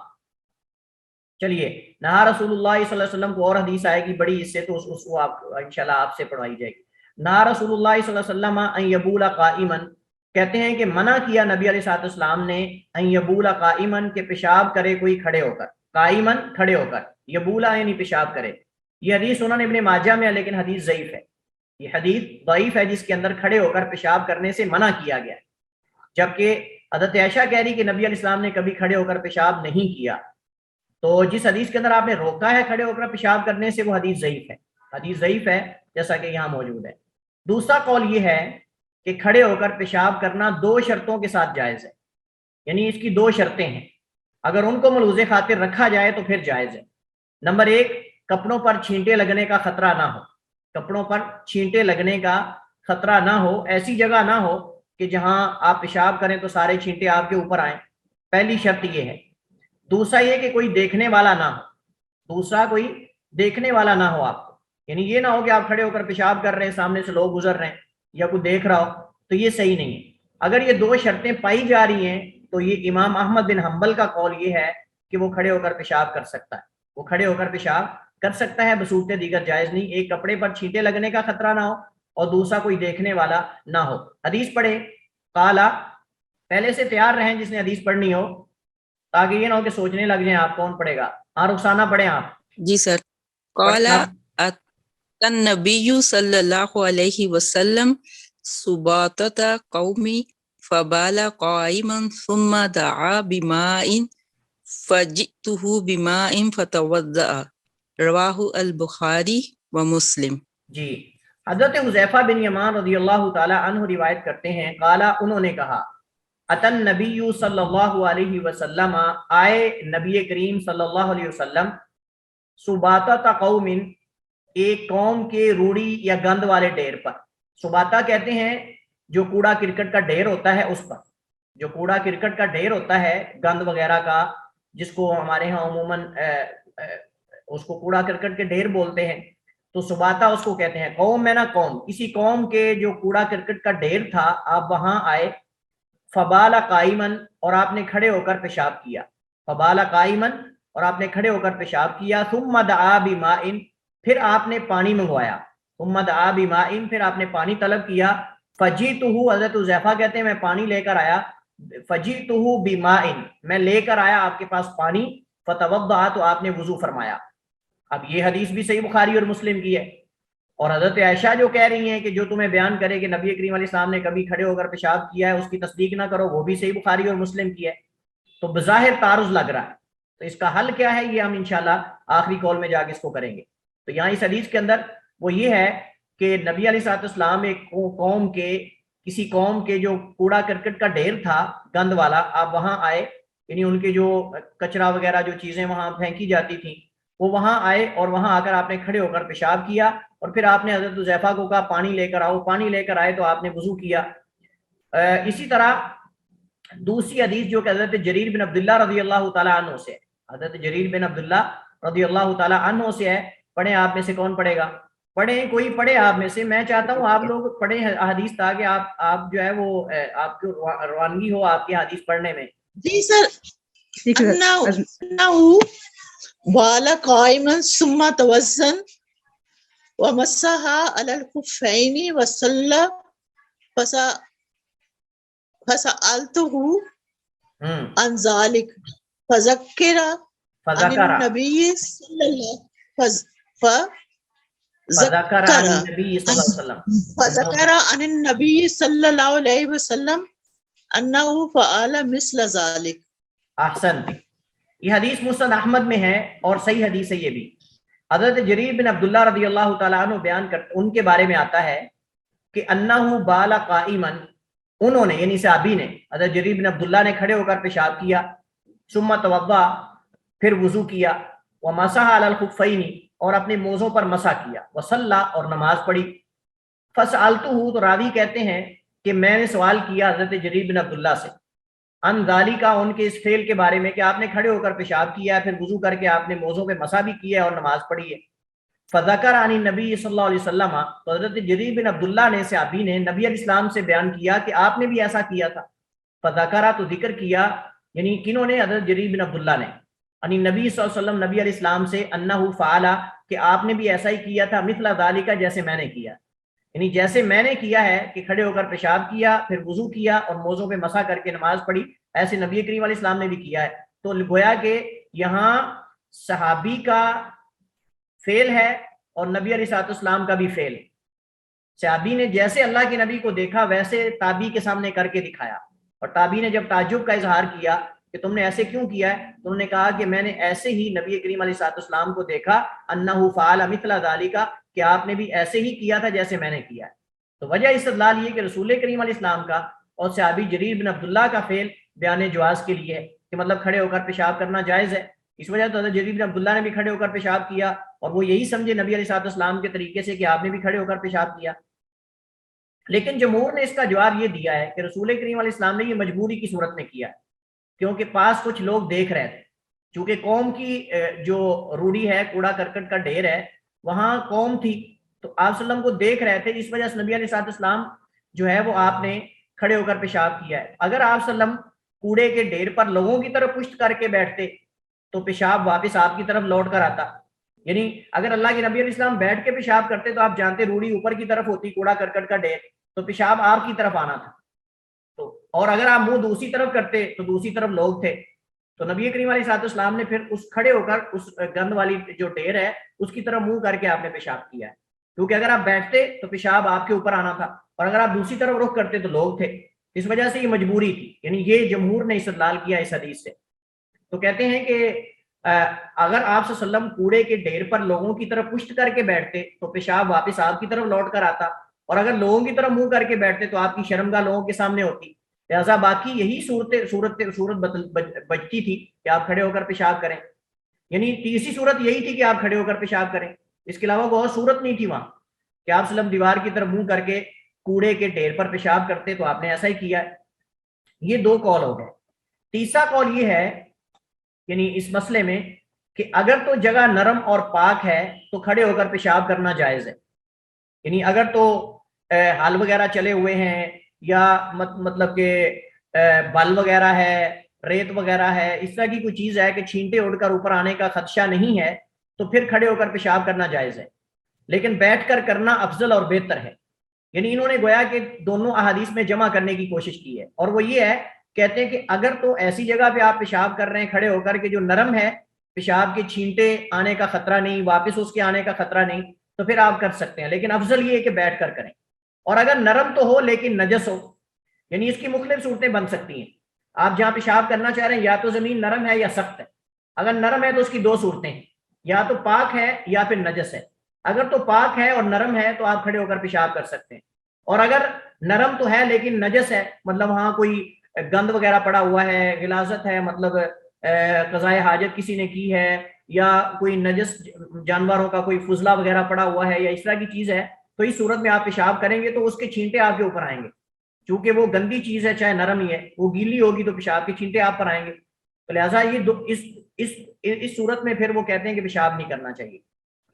چلیے نہا رسول اللہ صلی اللہ علیہ وسلم کو اور حدیث آئے گی بڑی، اس سے تو اس کو آپ انشاءاللہ آپ سے پڑھوائی جائے گی۔ نہا رسول اللہ صلی اللہ علیہ وسلم ان یبول قائما، کہتے ہیں کہ منع کیا نبی علیہ السلام نے ان یبول قائما کہ پیشاب کرے کوئی کھڑے ہو کر، قائما کھڑے ہو کر، یبولا یعنی پیشاب کرے۔ یہ حدیث سنن ابن ماجہ میں ہے لیکن حدیث ضعیف ہے، یہ حدیث ضعیف ہے جس کے اندر کھڑے ہو کر پیشاب کرنے سے منع کیا گیا ہے، جبکہ حضرت عائشہ کہہ رہی کہ نبی علیہ السلام نے کبھی کھڑے ہو کر پیشاب نہیں کیا، تو جس حدیث کے اندر آپ نے روکا ہے کھڑے ہو کر پیشاب کرنے سے وہ حدیث ضعیف ہے، حدیث ضعیف ہے جیسا کہ یہاں موجود ہے۔ دوسرا قول یہ ہے کہ کھڑے ہو کر پیشاب کرنا دو شرطوں کے ساتھ جائز ہے، یعنی اس کی دو شرطیں ہیں، اگر ان کو ملحوظ خاطر رکھا جائے تو پھر جائز ہے۔ نمبر ایک، کپڑوں پر چھینٹے لگنے کا خطرہ نہ ہو، کپڑوں پر چھینٹے لگنے کا خطرہ نہ ہو، ایسی جگہ نہ ہو کہ جہاں آپ پیشاب کریں تو سارے چھینٹے آپ کے اوپر آئیں، پہلی شرط یہ ہے۔ دوسرا یہ کہ کوئی دیکھنے والا نہ ہو، دوسرا کوئی دیکھنے والا نہ ہو آپ کو، یعنی یہ نہ ہو کہ آپ کھڑے ہو کر پیشاب کر رہے ہیں، سامنے سے لوگ گزر رہے ہیں یا کوئی دیکھ رہا ہو، تو یہ صحیح نہیں ہے۔ اگر یہ دو شرطیں پائی جا رہی ہیں تو یہ امام احمد بن حنبل کا قول یہ ہے کہ وہ کھڑے ہو کر پیشاب کر سکتا ہے، وہ کھڑے ہو کر پیشاب کر سکتا ہے، بصورت دیگر جائز نہیں، ایک کپڑے پر چھینٹے لگنے کا خطرہ نہ ہو اور دوسرا کوئی دیکھنے والا نہ ہو۔ حدیث پڑھے، قالا، پہلے سے تیار رہیں جس نے حدیث پڑھنی ہو تاکہ یہ نہ ہو کہ سوچنے لگ جائیں آپ کون پڑھے گا۔ ہاں رخسانہ پڑھیں آپ۔ جی سر۔ قال النبی صلی اللہ علیہ وسلم سباطۃ قومی فبال قائما ثم دعا بماء فجئته بماء فتوضأ، رواہ البخاری و مسلم۔ جی، حضرت حذیفہ بن یمان رضی اللہ تعالی عنہ روایت کرتے ہیں، قالا، انہوں نے کہا، اتن نبی صلی اللہ علیہ وسلم، آئے نبی کریم صلی اللہ علیہ وسلم، سباطۃ قوم، ایک قوم کے روڑی یا گند والے ڈھیر پر۔ سباتا کہتے ہیں جو کوڑا کرکٹ کا ڈھیر ہوتا ہے اس پر، جو کوڑا کرکٹ کا ڈھیر ہوتا ہے گند وغیرہ کا، جس کو ہمارے ہاں عموماً اس کو کوڑا کرکٹ کے ڈھیر بولتے ہیں، تو سباتا اس کو کہتے ہیں۔ قوم میں نا قوم، کسی قوم کے جو کوڑا کرکٹ کا ڈھیر تھا، آپ وہاں آئے، فبال قائمن، اور آپ نے کھڑے ہو کر پیشاب کیا، فبال قائمن، اور آپ نے کھڑے ہو کر پیشاب کیا، ثم دعا بماء، پھر آپ نے پانی منگوایا، ثم دعا بماء، پھر آپ نے پانی طلب کیا، فجئتہ، حضرت حذیفہ کہتے ہیں میں پانی لے کر آیا، فجئتہ بماء، میں لے کر آیا آپ کے پاس پانی، فتوضأ، تو آپ نے وضو فرمایا۔ اب یہ حدیث بھی صحیح بخاری اور مسلم کی ہے، اور حضرت عائشہ جو کہہ رہی ہیں کہ جو تمہیں بیان کرے کہ نبی کریم علیہ السلام نے کبھی کھڑے ہو کر پیشاب کیا ہے اس کی تصدیق نہ کرو، وہ بھی صحیح بخاری اور مسلم کی ہے، تو بظاہر تعارض لگ رہا ہے۔ تو اس کا حل کیا ہے یہ ہم انشاءاللہ آخری کال میں جا کے اس کو کریں گے۔ تو یہاں اس حدیث کے اندر وہ یہ ہے کہ نبی علیہ السلام ایک قوم کے، کسی قوم کے جو کوڑا کرکٹ کا ڈھیر تھا گند والا، آپ وہاں آئے، یعنی ان کے جو کچرا وغیرہ جو چیزیں وہاں پھینکی جاتی تھیں وہ وہاں آئے، اور وہاں آ کر آپ نے کھڑے ہو کر پیشاب کیا، اور پھر آپ نے حضرت حذیفہ کو کہا پانی لے کر آؤ، پانی لے کر آئے تو آپ نے وضو کیا۔ اسی طرح دوسری حدیث جو کہ حضرت جریر بن عبداللہ رضی اللہ تعالیٰ عنہ سے ہے، حضرت جریر بن عبداللہ رضی اللہ تعالیٰ عنہ سے ہے، پڑھیں آپ میں سے کون پڑھے گا؟ پڑھیں، کوئی پڑھے آپ میں سے، میں چاہتا ہوں آپ لوگ پڑھیں حدیث تاکہ آپ جو ہے وہ آپ کو روانگی ہو آپ کی حدیث پڑھنے میں۔ جی سر، انہو بالا قائما ثم توزن ومسح على الخفين وصلى فسألته عن ذلك فذكر عن النبي صلى الله فذكر عن النبي صلى الله عليه وسلم انه فعل مثل ذلك۔ احسن، یہ حدیث مسند احمد میں ہے اور صحیح حدیث ہے۔ یہ بھی حضرت جریر بن عبداللہ رضی اللہ تعالیٰ عنہ بیان کرتے، ان کے بارے میں آتا ہے کہ انہ بال قائما، انہوں نے یعنی صحابی نے، حضرت جریر بن عبداللہ نے کھڑے ہو کر پیشاب کیا، ثم توضا، پھر وضو کیا، ومسح علی الخفین، اور اپنے موزوں پر مسح کیا، وصلی، اور نماز پڑھی۔ فسألتہ، تو راوی کہتے ہیں کہ میں نے سوال کیا حضرت جریر بن عبداللہ سے، ان ذالک، ان کے اس فعل کے بارے میں کہ آپ نے کھڑے ہو کر پیشاب کیا ہے، پھر وضو کر کے آپ نے موزوں پہ مسح بھی کیا ہے اور نماز پڑھی ہے۔ فذکر عن النبی صلی اللہ علیہ وسلم، تو حضرت جریر بن عبداللہ نے، صحابی نے، نبی علیہ السلام سے بیان کیا کہ آپ نے بھی ایسا کیا تھا۔ فذکر، تو ذکر کیا، یعنی کنہوں نے؟ حضرت جریر بن عبداللہ نے، عن النبی صلی اللہ علیہ وسلم، نبی علیہ السلام سے، انہ فعل، کہ آپ نے بھی ایسا ہی کیا تھا، مثل ذالک، جیسے میں نے کیا، یعنی جیسے میں نے کیا ہے کہ کھڑے ہو کر پیشاب کیا، پھر وضو کیا اور موزوں پہ مسح کر کے نماز پڑھی، ایسے نبی کریم علیہ السلام نے بھی کیا ہے۔ تو گویا کہ یہاں صحابی کا فعل ہے اور نبی علیہ السلام کا بھی فعل ہے۔ صحابی نے جیسے اللہ کے نبی کو دیکھا ویسے تابعی کے سامنے کر کے دکھایا، اور تابعی نے جب تعجب کا اظہار کیا کہ تم نے ایسے کیوں کیا ہے، تو انہوں نے کہا کہ میں نے ایسے ہی نبی کریم علیہ السلام کو دیکھا، انہ فعل مثل ذالک، کہ آپ نے بھی ایسے ہی کیا تھا جیسے میں نے کیا ہے۔ تو وجہ استدلال یہ کہ رسول کریم علیہ السلام کا اور صحابی جریر بن عبداللہ کا فعل بیان جواز کے لیے ہے، کہ مطلب کھڑے ہو کر پیشاب کرنا جائز ہے۔ اس وجہ سے حضرت جریر بن عبداللہ نے بھی کھڑے ہو کر پیشاب کیا، اور وہ یہی سمجھے نبی علیہ السلام کے طریقے سے کہ آپ نے بھی کھڑے ہو کر پیشاب کیا۔ لیکن جمہور نے اس کا جواب یہ دیا ہے کہ رسول کریم علیہ السلام نے یہ مجبوری کی صورت میں کیا ہے، کیونکہ پاس کچھ لوگ دیکھ رہے تھے، چونکہ قوم کی جو روڑی ہے، کوڑا کرکٹ کا ڈھیر ہے، وہاں قوم تھی، تو آپ صلی اللہ علیہ وسلم کو دیکھ رہے تھے، اس وجہ سے نبی علیہ السلام جو ہے وہ آپ نے کھڑے ہو کر پیشاب کیا ہے۔ اگر آپ صلی اللہ علیہ وسلم کوڑے کے ڈھیر پر لوگوں کی طرف پشت کر کے بیٹھتے تو پیشاب واپس آپ کی طرف لوٹ کر آتا، یعنی اگر اللہ کے نبی علیہ السلام بیٹھ کے پیشاب کرتے تو آپ جانتے روڑی اوپر کی طرف ہوتی، کوڑا کرکٹ کا ڈھیر، تو پیشاب آپ کی طرف آنا تھا، تو اور اگر آپ منہ دوسری طرف کرتے تو دوسری طرف لوگ تھے، تو نبی کریم علیہ السلام نے پھر اس کھڑے ہو کر اس گند والی جو ڈھیر ہے اس کی طرف منہ کر کے آپ نے پیشاب کیا ہے، کیونکہ اگر آپ بیٹھتے تو پیشاب آپ کے اوپر آنا تھا، اور اگر آپ دوسری طرف رخ کرتے تو لوگ تھے، اس وجہ سے یہ مجبوری تھی، یعنی یہ جمہور نے استدلال کیا اس حدیث سے۔ تو کہتے ہیں کہ اگر آپ صلی اللہ علیہ وسلم کوڑے کے ڈھیر پر لوگوں کی طرف پشت کر کے بیٹھتے تو پیشاب واپس آپ کی طرف لوٹ کر آتا، اور اگر لوگوں کی طرف منہ کر کے بیٹھتے تو آپ کی شرمگاہ لوگوں کے سامنے ہوتی، لہٰذا باقی یہی صورت بچتی تھی کہ آپ کھڑے ہو کر پیشاب کریں، یعنی تیسری صورت یہی تھی کہ آپ کھڑے ہو کر پیشاب کریں، اس کے علاوہ بہت صورت نہیں تھی وہاں کہ آپ صلی اللہ علیہ وسلم دیوار کی طرف منہ کر کے کوڑے کے ڈھیر پر پیشاب کرتے، تو آپ نے ایسا ہی کیا ہے۔ یہ دو قول ہو گئے۔ تیسرا قول یہ ہے یعنی اس مسئلے میں کہ اگر تو جگہ نرم اور پاک ہے تو کھڑے ہو کر پیشاب کرنا جائز ہے، یعنی اگر تو ہل وغیرہ چلے ہوئے ہیں یا مطلب کہ بل وغیرہ ہے، ریت وغیرہ ہے، اس طرح کی کوئی چیز ہے کہ چھینٹے اڑ کر اوپر آنے کا خدشہ نہیں ہے، تو پھر کھڑے ہو کر پیشاب کرنا جائز ہے، لیکن بیٹھ کر کرنا افضل اور بہتر ہے۔ یعنی انہوں نے گویا کہ دونوں احادیث میں جمع کرنے کی کوشش کی ہے، اور وہ یہ ہے، کہتے ہیں کہ اگر تو ایسی جگہ پہ آپ پیشاب کر رہے ہیں کھڑے ہو کر کے جو نرم ہے، پیشاب کے چھینٹے آنے کا خطرہ نہیں، واپس اس کے آنے کا خطرہ نہیں، تو پھر آپ کر سکتے ہیں، لیکن افضل یہ ہے کہ بیٹھ کر کریں۔ اور اگر نرم تو ہو لیکن نجس ہو، یعنی اس کی مختلف صورتیں بن سکتی ہیں، آپ جہاں پیشاب کرنا چاہ رہے ہیں یا تو زمین نرم ہے یا سخت ہے، اگر نرم ہے تو اس کی دو صورتیں ہیں، یا تو پاک ہے یا پھر نجس ہے، اگر تو پاک ہے اور نرم ہے تو آپ کھڑے ہو کر پیشاب کر سکتے ہیں، اور اگر نرم تو ہے لیکن نجس ہے، مطلب وہاں کوئی گند وغیرہ پڑا ہوا ہے، غلاظت ہے، مطلب قضائے حاجت کسی نے کی ہے، یا کوئی نجس جانوروں کا کوئی فضلہ وغیرہ پڑا ہوا ہے یا اس طرح کی چیز ہے، تو اس صورت میں آپ پیشاب کریں گے تو اس کے چھینٹے آپ کے اوپر آئیں گے، چونکہ وہ گندی چیز ہے چاہے نرم ہی ہے، وہ گیلی ہوگی تو پیشاب کے چھینٹے آپ پر آئیں گے، تو لہٰذا یہ اس صورت میں پھر وہ کہتے ہیں کہ پیشاب نہیں کرنا چاہیے۔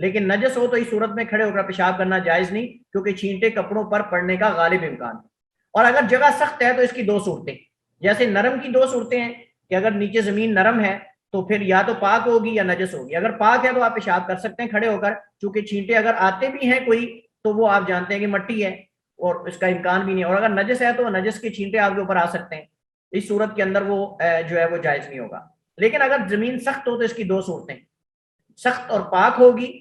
لیکن نجس ہو تو اس صورت میں کھڑے ہو کر پیشاب کرنا جائز نہیں، کیونکہ چھینٹے کپڑوں پر پڑنے کا غالب امکان ہے۔ اور اگر جگہ سخت ہے تو اس کی دو صورتیں، جیسے نرم کی دو صورتیں ہیں کہ اگر نیچے زمین نرم ہے تو پھر یا تو پاک ہوگی یا نجس ہوگی، اگر پاک ہے تو آپ پیشاب کر سکتے ہیں کھڑے ہو کر، چونکہ چھینٹے اگر آتے بھی ہیں کوئی تو وہ آپ جانتے ہیں کہ مٹی ہے اور اس کا امکان بھی نہیں، اور اگر نجس ہے تو نجس کے چھینٹے آپ کے اوپر آ سکتے ہیں، اس صورت کے اندر وہ جو ہے وہ جائز نہیں ہوگا۔ لیکن اگر زمین سخت ہو تو اس کی دو صورتیں، سخت اور پاک ہوگی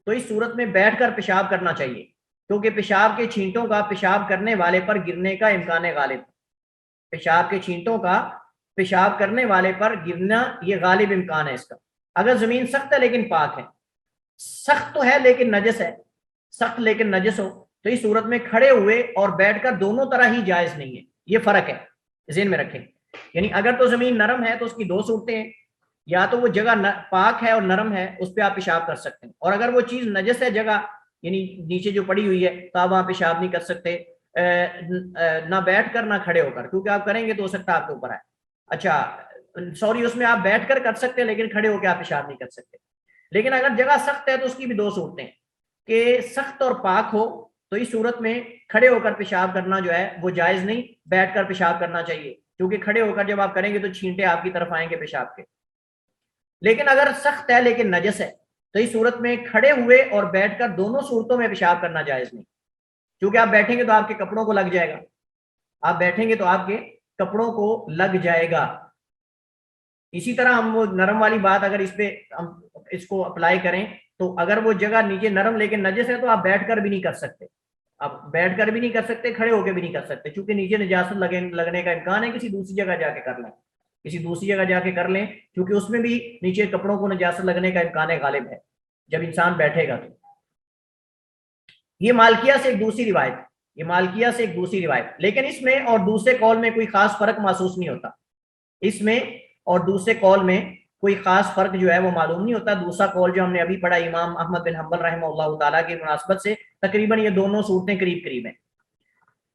تو اس صورت میں بیٹھ کر پیشاب کرنا چاہیے، کیونکہ پیشاب کے چھینٹوں کا پیشاب کرنے والے پر گرنے کا امکان غالب، پیشاب کے چھینٹوں کا پیشاب کرنے والے پر گرنا یہ غالب امکان ہے اس کا۔ اگر زمین سخت ہے لیکن پاک ہے، سخت تو ہے لیکن نجس ہے، سخت لیکن نجس ہو تو اس صورت میں کھڑے ہوئے اور بیٹھ کر دونوں طرح ہی جائز نہیں ہے، یہ فرق ہے، ذہن میں رکھیں۔ یعنی اگر تو زمین نرم ہے تو اس کی دو صورتیں ہیں، یا تو وہ جگہ پاک ہے اور نرم ہے اس پہ آپ پیشاب کر سکتے ہیں، اور اگر وہ چیز نجس ہے جگہ یعنی نیچے جو پڑی ہوئی ہے تو آپ وہاں پیشاب نہیں کر سکتے، نہ بیٹھ کر نہ کھڑے ہو کر، کیونکہ آپ کریں گے تو ہو سکتا ہے آپ کے اوپر آئے۔ اچھا سوری، اس میں آپ بیٹھ کر سکتے ہیں لیکن کھڑے ہو کے آپ پیشاب نہیں کر سکتے۔ لیکن اگر جگہ سخت ہے تو اس کی بھی دو صورتیں کہ سخت اور پاک ہو تو اس صورت میں کھڑے ہو کر پیشاب کرنا جو ہے وہ جائز نہیں، بیٹھ کر پیشاب کرنا چاہیے، کیونکہ کھڑے ہو کر جب آپ کریں گے تو چھینٹے آپ کی طرف آئیں گے پیشاب کے۔ لیکن اگر سخت ہے لیکن نجس ہے تو اس صورت میں کھڑے ہوئے اور بیٹھ کر دونوں صورتوں میں پیشاب کرنا جائز نہیں، کیونکہ آپ بیٹھیں گے تو آپ کے کپڑوں کو لگ جائے گا، آپ بیٹھیں گے تو آپ کے کپڑوں کو لگ جائے گا۔ اسی طرح ہم وہ نرم والی بات اگر اس پہ ہم اس کو اپلائی کریں تو اگر وہ جگہ نیچے نرم لیکن نجس ہے تو آپ بیٹھ کر بھی نہیں کر سکتے، آپ بیٹھ کر بھی نہیں کر سکتے، کھڑے ہو کے بھی نہیں کر سکتے، چونکہ نیچے نجاست لگنے کا امکان ہے، کسی دوسری جگہ جا کے کر لیں، کسی دوسری جگہ جا کے کر لیں، کیونکہ اس میں بھی نیچے کپڑوں کو نجاست لگنے کا امکان غالب ہے جب انسان بیٹھے گا تو۔ یہ مالکیہ سے ایک دوسری روایت، یہ مالکیہ سے ایک دوسری روایت، لیکن اس میں اور دوسرے قول میں کوئی خاص فرق محسوس نہیں ہوتا، اس میں اور دوسرے قول میں کوئی خاص فرق جو ہے وہ معلوم نہیں ہوتا۔ دوسرا قول جو ہم نے ابھی پڑھا امام احمد بن حنبل رحمہ اللہ تعالیٰ کی مناسبت سے تقریباً یہ دونوں صورتیں قریب قریب ہیں۔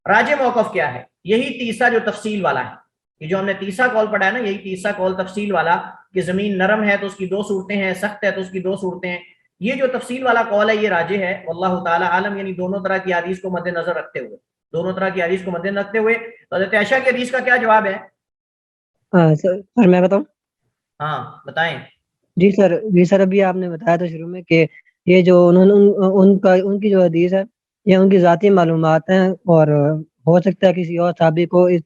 راجح موقف کیا ہے؟ یہی تیسرا جو تفصیل والا ہے، یہ جو ہم نے تیسرا قول پڑھا ہے نا، یہی تیسرا قول تفصیل والا کہ زمین نرم ہے تو اس کی دو صورتیں ہیں، سخت ہے تو اس کی دو صورتیں ہیں، یہ جو تفصیل والا قول ہے یہ راجح ہے واللہ تعالیٰ عالم، یعنی دونوں طرح کی حدیث کو مد نظر رکھتے ہوئے، دونوں طرح کی حدیث کو مد نظر رکھتے ہوئے۔ حضرت عائشہ کی حدیث کا کیا جواب ہے؟ سر میں بتاؤں؟ ہاں بتائیں۔ جی سر ابھی آپ نے بتایا تھا شروع میں کہ یہ جو انہوں نے ان کی جو حدیث ہے یہ ان کی ذاتی معلومات ہیں، اور ہو سکتا ہے کسی اور صحابی کو اس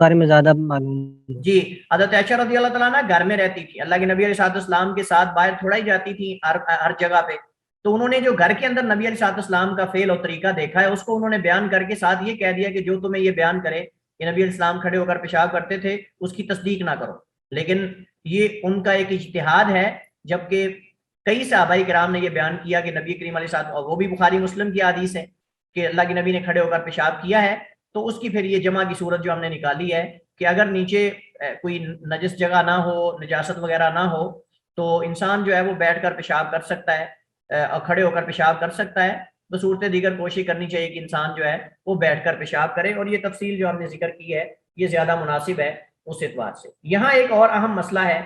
بارے میں زیادہ معلوم ہو۔ جی حضرت عائشہ رضی اللہ تعالیٰ عنہ گھر میں رہتی تھی، اللہ کے نبی علیہ السلام کے ساتھ باہر تھوڑا ہی جاتی تھی ہر جگہ پہ، تو انہوں نے جو گھر کے اندر نبی علیہ السلام کا فعل اور طریقہ دیکھا ہے اس کو انہوں نے بیان کر کے ساتھ یہ کہہ دیا کہ جو تمہیں یہ بیان کرے کہ نبی علیہ السلام کھڑے ہو کر پیشاب کرتے تھے اس کی تصدیق نہ کرو، لیکن یہ ان کا ایک اجتہاد ہے، جبکہ کئی صحابہ کرام نے یہ بیان کیا کہ نبی کریم علیہ السلام، اور وہ بھی بخاری مسلم کی حدیث ہے کہ اللہ کے نبی نے کھڑے ہو کر پیشاب کیا ہے، تو اس کی پھر یہ جمع کی صورت جو ہم نے نکالی ہے کہ اگر نیچے کوئی نجس جگہ نہ ہو، نجاست وغیرہ نہ ہو، تو انسان جو ہے وہ بیٹھ کر پیشاب کر سکتا ہے اور کھڑے ہو کر پیشاب کر سکتا ہے، بصورت دیگر کوشش کرنی چاہیے کہ انسان جو ہے وہ بیٹھ کر پیشاب کرے، اور یہ تفصیل جو ہم نے ذکر کی ہے یہ زیادہ مناسب ہے اس اعتبار سے۔ یہاں ایک اور اہم مسئلہ ہے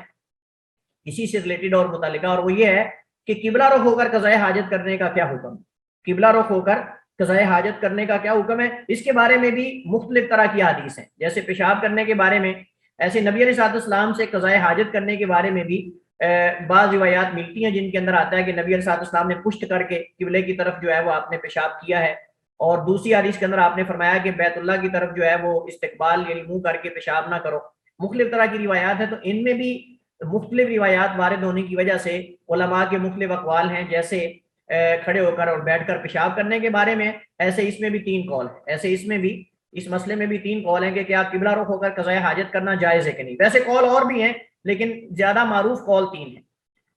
اسی سے ریلیٹڈ اور متعلقہ، اور وہ یہ ہے کہ قبلہ رخ ہو کر قضائے حاجت کرنے کا کیا حکم ہے، قبلہ رخ ہو کر قضائے حاجت کرنے کا کیا حکم ہے۔ اس کے بارے میں بھی مختلف طرح کی حدیث ہیں، جیسے پیشاب کرنے کے بارے میں، ایسے نبی علیہ السلام سے قضائے حاجت کرنے کے بارے میں بھی بعض روایات ملتی ہیں جن کے اندر آتا ہے کہ نبی علیہ السلام نے پشت کر کے قبلے کی طرف جو ہے وہ آپ نے پیشاب کیا ہے، اور دوسری حدیث کے اندر آپ نے فرمایا کہ بیت اللہ کی طرف جو ہے وہ استقبال یعنی منہ کر کے پیشاب نہ کرو۔ مختلف طرح کی روایات ہیں، تو ان میں بھی مختلف روایات وارد ہونے کی وجہ سے علماء کے مختلف اقوال ہیں، جیسے کھڑے ہو کر اور بیٹھ کر پیشاب کرنے کے بارے میں، ایسے اس میں بھی تین قول ہیں، ایسے اس میں بھی اس مسئلے میں بھی تین قول ہیں کہ کیا قبلہ رخ ہو کر قضائے حاجت کرنا جائز ہے کہ نہیں۔ ویسے قول اور بھی ہیں لیکن زیادہ معروف قول تین ہیں۔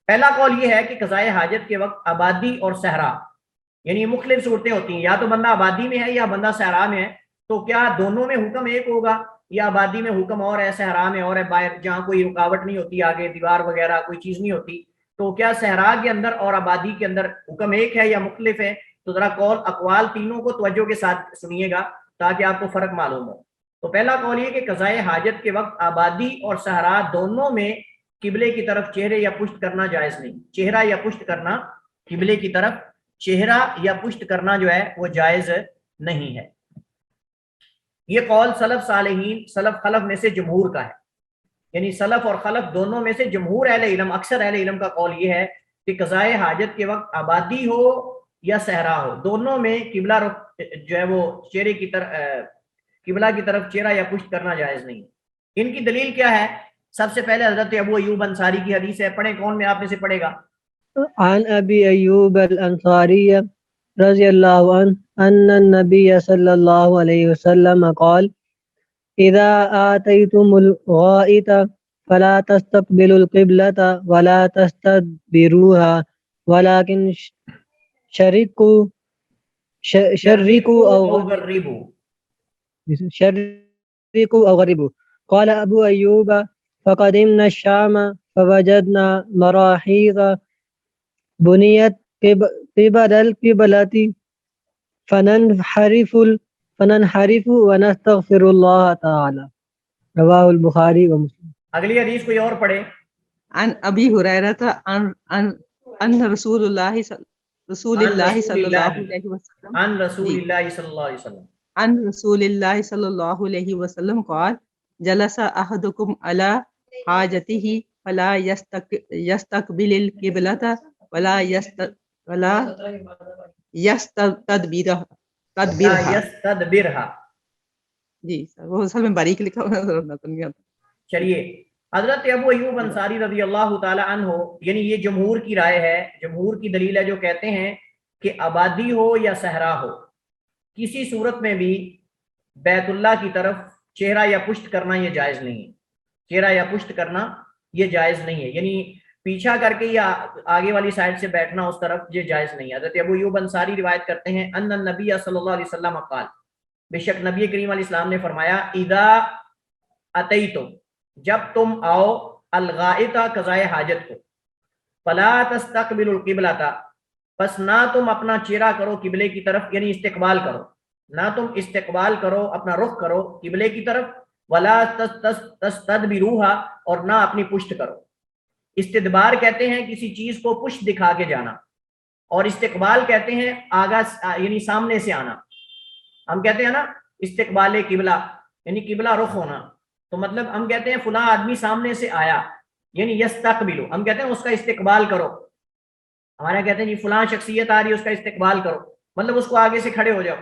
پہلا قول یہ ہے کہ قضائے حاجت کے وقت آبادی اور صحرا، یعنی مختلف صورتیں ہوتی ہیں، یا تو بندہ آبادی میں ہے یا بندہ صحرا میں ہے، تو کیا دونوں میں حکم ایک ہوگا، یا آبادی میں حکم اور ہے، صحرا میں اور ہے، باہر جہاں کوئی رکاوٹ نہیں ہوتی، آگے دیوار وغیرہ کوئی چیز نہیں ہوتی، تو کیا صحرا کے اندر اور آبادی کے اندر حکم ایک ہے یا مختلف ہے؟ تو ذرا قول اقوال تینوں کو توجہ کے ساتھ سنیے گا تاکہ آپ کو فرق معلوم ہو. تو پہلا قول یہ کہ قضائے حاجت کے وقت آبادی اور صحرا دونوں میں قبلے کی طرف چہرے یا پشت کرنا جائز نہیں. چہرہ یا پشت کرنا قبلے کی طرف چہرہ یا پشت کرنا جو ہے وہ جائز نہیں ہے. یہ قول سلف صالحین سلف خلف میں سے جمہور کا ہے. یعنی سلف اور خلف دونوں میں سے جمہور اہل علم اکثر اہل علم کا قول یہ ہے کہ قضائے حاجت کے وقت آبادی ہو یا صحرا ہو دونوں میں قبلہ رخ جو ہے وہ چہرے کی طرف قبلہ کی طرف چہرہ یا پشت کرنا جائز نہیں. ان کی دلیل کیا ہے؟ سب سے پہلے حضرت ابو ایوب انصاری کی حدیث ہے. پڑھیں کون میں آپ میں سے پڑھے گا؟ عن ابی ایوب الانصاری رضی اللہ عنہ ان النبی صلی اللہ علیہ وسلم قال اذا آتیتم الغائط فلا تستقبلوا القبلة ولا تستدبروها ولكن شرقوا أو غربوا. قال أبو أيوب فقدمنا الشام فوجدنا مراحيض بنيت قبل القبلة فننحرف ونستغفر الله تعالى. رواه البخاري ومسلم. اگلی حدیث کوئی اور پڑھے. عن ابی ہریرہ ان رسول اللہ صلی اللہ علیہ وسلم عن رسول اللہ صلی اللہ علیہ وسلم عن رسول اللہ صلی اللہ علیہ وسلم قال جلس احدکم علی حاجته فلا يستقبل القبلة ولا یستدبرها. جی سر وہ اصل میں باریک لکھا ہوا ہے. چلیے حضرت ابو ایوب انصاری رضی اللہ تعالی عنہ یعنی یہ جمہور کی رائے ہے, جمہور کی دلیل ہے جو کہتے ہیں کہ آبادی ہو یا صحرا ہو کسی صورت میں بھی بیت اللہ کی طرف چہرہ یا پشت کرنا یہ جائز نہیں ہے. چہرہ یا پشت کرنا یہ جائز نہیں ہے, یعنی پیچھا کر کے یا آگے والی سائڈ سے بیٹھنا اس طرف یہ جائز نہیں ہے. حضرت ابو ایوب انصاری روایت کرتے ہیں ان النبی صلی اللہ علیہ وسلم قال بے شک نبی کریم علیہ السلام نے فرمایا اذا اتیتم جب تم آؤ الغائط قضائے حاجت کو فلا تستقبلوا القبلۃ پس نہ تم اپنا چہرہ کرو قبلے کی طرف یعنی استقبال کرو, نہ تم استقبال کرو اپنا رخ کرو قبلے کی طرف ولا تستدبروها اور نہ اپنی پشت کرو. استدبار کہتے ہیں کسی چیز کو پشت دکھا کے جانا اور استقبال کہتے ہیں آگا یعنی سامنے سے آنا. ہم کہتے ہیں نا استقبال قبلہ یعنی قبلہ رخ ہونا, تو مطلب ہم کہتے ہیں فلاں آدمی سامنے سے آیا یعنی یستقبلو, ہم کہتے ہیں اس کا استقبال کرو. ہمارے کہتے ہیں جی فلاں شخصیت آ رہی ہے اس کا استقبال کرو, مطلب اس کو آگے سے کھڑے ہو جاؤ,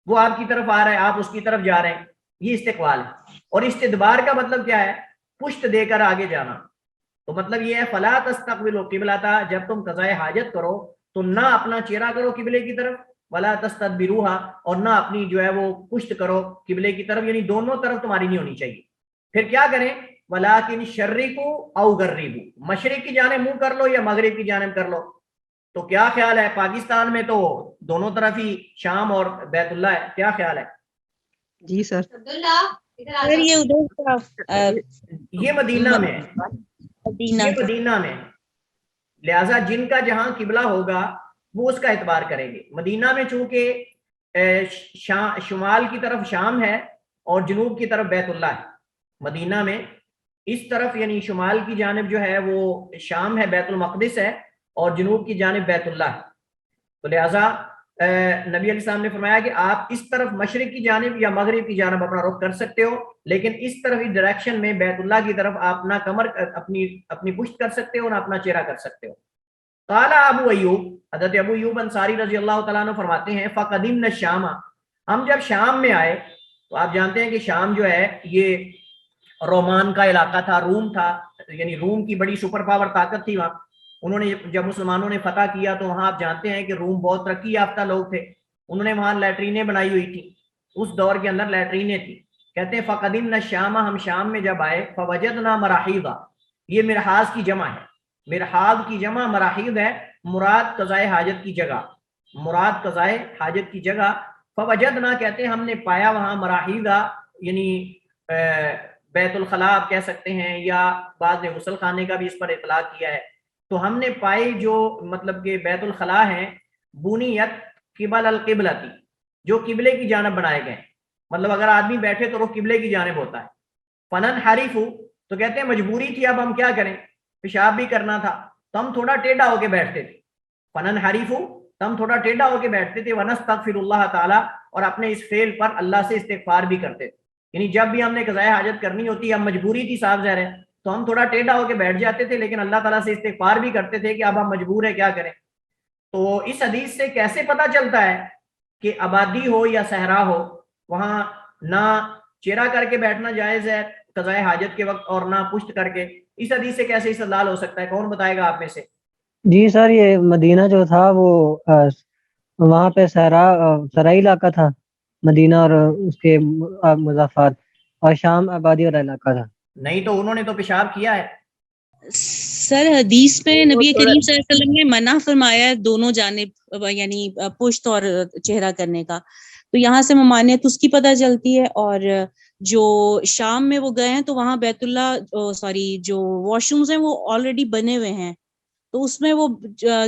وہ آپ کی طرف آ رہا ہے آپ اس کی طرف جا رہے ہیں, یہ استقبال ہے. اور استدبار کا مطلب کیا ہے؟ پشت دے کر آگے جانا. تو مطلب یہ ہے فلا تستقبلوا القبلۃ جب تم قضائے حاجت کرو تو نہ اپنا چہرہ کرو قبلے کی طرف ولا تستدبروها اور نہ اپنی جو ہے وہ پشت کرو قبلے کی طرف, یعنی دونوں طرف تمہاری نہیں ہونی چاہیے. پھر کیا کریں؟ ولیکن شرقوا او غربوا, مشرق کی جانب منہ کر لو یا مغرب کی جانب کر لو. تو کیا خیال ہے؟ پاکستان میں تو دونوں طرف ہی شام اور بیت اللہ ہے, کیا خیال ہے؟ جی سر یہ مدینہ میں ہے, یہ مدینہ میں, لہذا جن کا جہاں قبلہ ہوگا وہ اس کا اعتبار کریں گے. مدینہ میں چونکہ شمال کی طرف شام ہے اور جنوب کی طرف بیت اللہ ہے. مدینہ میں اس طرف یعنی شمال کی جانب جو ہے وہ شام ہے, بیت المقدس ہے, اور جنوب کی جانب بیت اللہ ہے. تو لہٰذا نبی علیہ السلام نے فرمایا کہ آپ اس طرف مشرق کی جانب یا مغرب کی جانب اپنا رخ کر سکتے ہو, لیکن اس طرف اس ڈائریکشن میں بیت اللہ کی طرف آپ نہ کمر اپنی پشت کر سکتے ہو نہ اپنا چہرہ کر سکتے ہو. قال ابو ایوب, حضرت ابو ایوب انصاری رضی اللہ تعالیٰ عنہ فرماتے ہیں فقدمنا الشام ہم جب شام میں آئے, تو آپ جانتے ہیں کہ شام جو ہے یہ رومان کا علاقہ تھا, روم تھا, یعنی روم کی بڑی سپر پاور طاقت تھی وہاں. انہوں نے جب مسلمانوں نے فتح کیا تو وہاں آپ جانتے ہیں کہ روم بہت ترقی یافتہ لوگ تھے, انہوں نے وہاں لیٹرینیں بنائی ہوئی تھی, اس دور کے اندر لیٹرینیں تھی. کہتے ہیں فقدمنا الشام ہم شام میں جب آئے فوجدنا مراحیض, یہ مرحاض کی جمع ہے, مرحاض کی جمع مراحیض ہے, مراد قضائے حاجت کی جگہ, مراد قضائے حاجت کی جگہ. فوجدنا کہتے ہیں ہم نے پایا وہاں مراحیض یعنی بیت الخلاء آپ کہہ سکتے ہیں, یا بعض نے غسل خانے کا بھی اس پر اطلاق کیا ہے. تو ہم نے پائی جو مطلب کہ بیت الخلاء ہیں بنیت قبل القبلتی، جو قبلے کی جانب بنائے گئے، مطلب اگر آدمی بیٹھے تو رخ قبلے کی جانب ہوتا ہے. فنن حریف، تو کہتے ہیں مجبوری تھی، اب ہم کیا کریں، پیشاب بھی کرنا تھا تو ہم تھوڑا ٹیڑھا ہو کے بیٹھتے تھے. فنن حریف، تو ہم تھوڑا ٹیڑھا ہو کے بیٹھتے تھے. ونستغفر اللہ تعالیٰ، اور اپنے اس فعل پر اللہ سے استغفار بھی کرتے تھے. یعنی جب بھی ہم نے قضاء حاجت کرنی ہوتی، ہم مجبوری تھی صاحب ظاہر ہے، تو ہم تھوڑا ٹیڑھا ہو کے بیٹھ جاتے تھے، لیکن اللہ تعالیٰ سے استغفار بھی کرتے تھے کہ اب ہم مجبور ہیں، کیا کریں. تو اس حدیث سے کیسے پتہ چلتا ہے کہ آبادی ہو یا صحرا ہو وہاں نہ چہرہ کر کے بیٹھنا جائز ہے قضاء حاجت کے وقت اور نہ پشت کر کے؟ اس حدیث سے کیسے استدلال ہو سکتا ہے؟ کون بتائے گا آپ میں سے؟ جی سر، یہ مدینہ جو تھا وہ وہاں پہ صحرائی علاقہ تھا مدینہ اور اس کے مضافات، اور شام آبادی والا علاقہ تھا. نہیں تو انہوں نے تو پیشاب کیا ہے. سر حدیث پہ نبی کریم صلی اللہ علیہ وسلم نے منع فرمایا ہے دونوں جانب یعنی پشت اور چہرہ کرنے کا، تو یہاں سے ممانعت اس کی پتہ چلتی ہے. اور جو شام میں وہ گئے ہیں تو وہاں بیت اللہ جو واش رومز ہیں وہ آلریڈی بنے ہوئے ہیں، تو اس میں وہ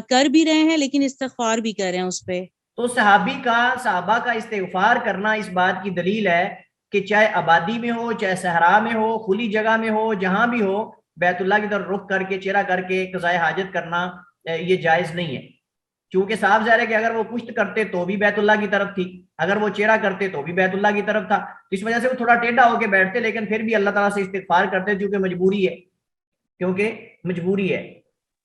کر بھی رہے ہیں لیکن استغفار بھی کر رہے ہیں اس پہ. تو صحابہ کا استغفار کرنا اس بات کی دلیل ہے کہ چاہے آبادی میں ہو، چاہے صحرا میں ہو، کھلی جگہ میں ہو، جہاں بھی ہو، بیت اللہ کی طرف رخ کر کے چہرہ کر کے قضاء حاجت کرنا یہ جائز نہیں ہے. چونکہ صاف ظاہر ہے کہ اگر وہ پشت کرتے تو بھی بیت اللہ کی طرف تھی، اگر وہ چہرہ کرتے تو بھی بیت اللہ کی طرف تھا. اس وجہ سے وہ تھوڑا ٹیڑھا ہو کے بیٹھتے، لیکن پھر بھی اللہ تعالیٰ سے استغفار کرتے کیونکہ مجبوری ہے.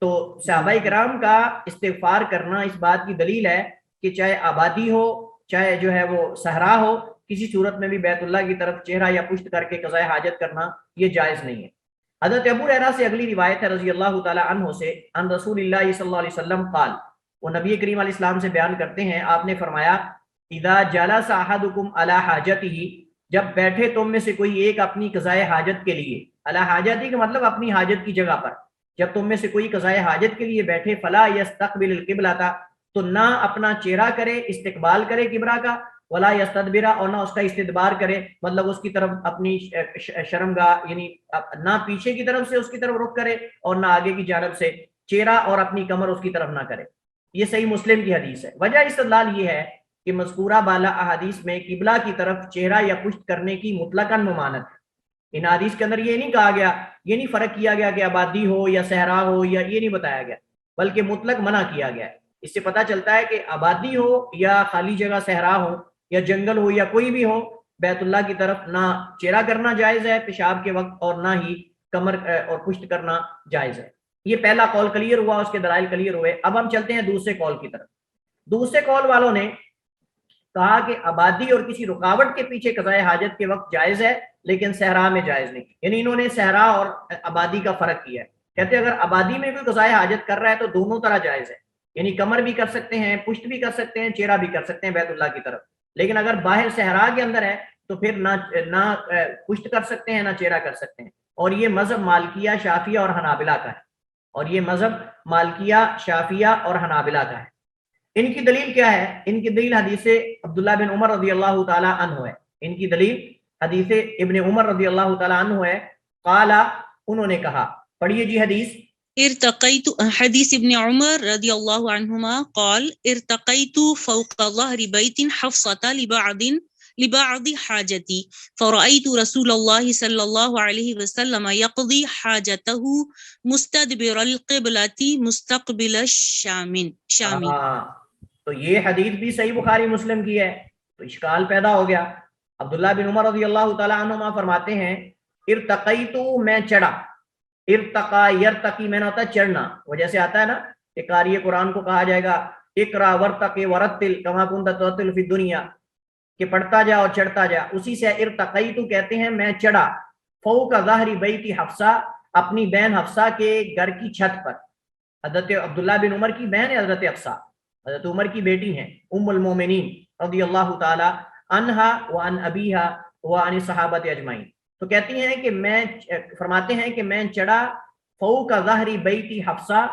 تو صحابہ کرام کا استغفار کرنا اس بات کی دلیل ہے کہ چاہے آبادی ہو، چاہے جو ہے وہ صحرا ہو، کسی صورت میں بھی بیت اللہ کی طرف چہرہ یا پشت کر کے قضاء حاجت کرنا یہ جائز نہیں ہے. حضرت ابو ہریرہ سے اگلی روایت ہے رضی اللہ تعالی عنہ سے، ان رسول اللہ صلی اللہ علیہ وسلم قال، وہ نبی کریم علیہ السلام سے بیان کرتے ہیں، آپ نے فرمایا اذا جلس احدکم علی حاجتہ، جب بیٹھے تم میں سے کوئی ایک اپنی قضاء حاجت کے لیے، علی حاجتہ کا مطلب اپنی حاجت کی جگہ پر، جب تم میں سے کوئی قضاء حاجت کے لیے بیٹھے، فلا یستقبل القبلۃ، تو نہ اپنا چہرہ کرے، استقبال کرے قبلہ کا، ولا یستدبر، اور نہ اس کا استدبار کرے، مطلب اس کی طرف اپنی شرمگاہ یعنی نہ پیچھے کی طرف سے اس کی طرف رخ کرے اور نہ آگے کی جانب سے، چہرہ اور اپنی کمر اس کی طرف نہ کرے. یہ صحیح مسلم کی حدیث ہے. وجہ استدلال یہ ہے کہ مذکورہ بالا احادیث میں قبلہ کی طرف چہرہ یا پشت کرنے کی مطلقاً ممانعت ہے. ان حدیث کے اندر یہ نہیں کہا گیا، یہ نہیں فرق کیا گیا کہ آبادی ہو یا صحرا ہو، یا یہ نہیں بتایا گیا، بلکہ مطلق منع کیا گیا ہے. اس سے پتہ چلتا ہے کہ آبادی ہو یا خالی جگہ صحرا ہو یا جنگل ہو یا کوئی بھی ہو، بیت اللہ کی طرف نہ چہرہ کرنا جائز ہے پیشاب کے وقت، اور نہ ہی کمر اور پشت کرنا جائز ہے. یہ پہلا قول کلیئر ہوا، اس کے دلائل کلیئر ہوئے. اب ہم چلتے ہیں دوسرے قول کی طرف. دوسرے قول والوں نے کہا کہ آبادی اور کسی رکاوٹ کے پیچھے قضاء حاجت کے وقت جائز ہے لیکن صحرا میں جائز نہیں. یعنی انہوں نے صحرا اور آبادی کا فرق کیا ہے. کہتے ہیں اگر آبادی میں کوئی قضاء حاجت کر رہا ہے تو دونوں طرح جائز ہے، یعنی کمر بھی کر سکتے ہیں، پشت بھی کر سکتے ہیں، چہرہ بھی کر سکتے ہیں بیت اللہ کی طرف. لیکن اگر باہر صحرا کے اندر ہے تو پھر نہ پشت کر سکتے ہیں نہ چہرہ کر سکتے ہیں. اور یہ مذہب مالکیہ، شافیہ اور حنابلہ کا ہے، اور یہ مذہب مالکیہ، شافیہ اور حنابلہ کا ہے. ان کی دلیل کیا ہے؟ ان کی دلیل حدیث عبداللہ بن عمر رضی اللہ تعالی عنہ ہے. ان کی دلیل حدیث ابن عمر رضی اللہ تعالی عنہ ہے. قالا، انہوں نے کہا، پڑھیے جی حدیث. ارتقيت، حدیث ابن عمر رضی اللہ عنہما قال ارتقيت فوق ظهر بيت حفصة لبعض حاجتي فرأيت رسول الله صلى الله عليه وسلم يقضي حاجته مستدبر القبلة مستقبل الشام. تو یہ حدیث بھی صحیح بخاری مسلم کی ہے. تو اشکال پیدا ہو گیا. عبداللہ بن عمر رضی اللہ تعالی عنہما فرماتے ہیں ارتقیت، میں چڑھا. ارتقا یرتقی میں نے ہوتا ہے چڑھنا، وہ جیسے آتا ہے نا کہ قاری قرآن کو کہا جائے گا اقرا ورتقی ورتل کما کنت ترتل فی الدنیا، کہ پڑھتا جا اور چڑھتا جا. اسی سے ارتقیت کہتے ہیں میں چڑھا. فوق ظہر بیت حفصہ، اپنی بہن حفصہ کے گھر کی چھت پر. حضرت عبداللہ بن عمر کی بہن ہے حضرت حفصہ، حضرت عمر کی بیٹی ہیں، ام المومنین رضی اللہ تعالی عنہا وعن ابیہا وعن صحابت اجمعین. تو کہتی ہیں کہ میں، فرماتے ہیں کہ میں چڑھا فوق ظہر بیت حفصہ،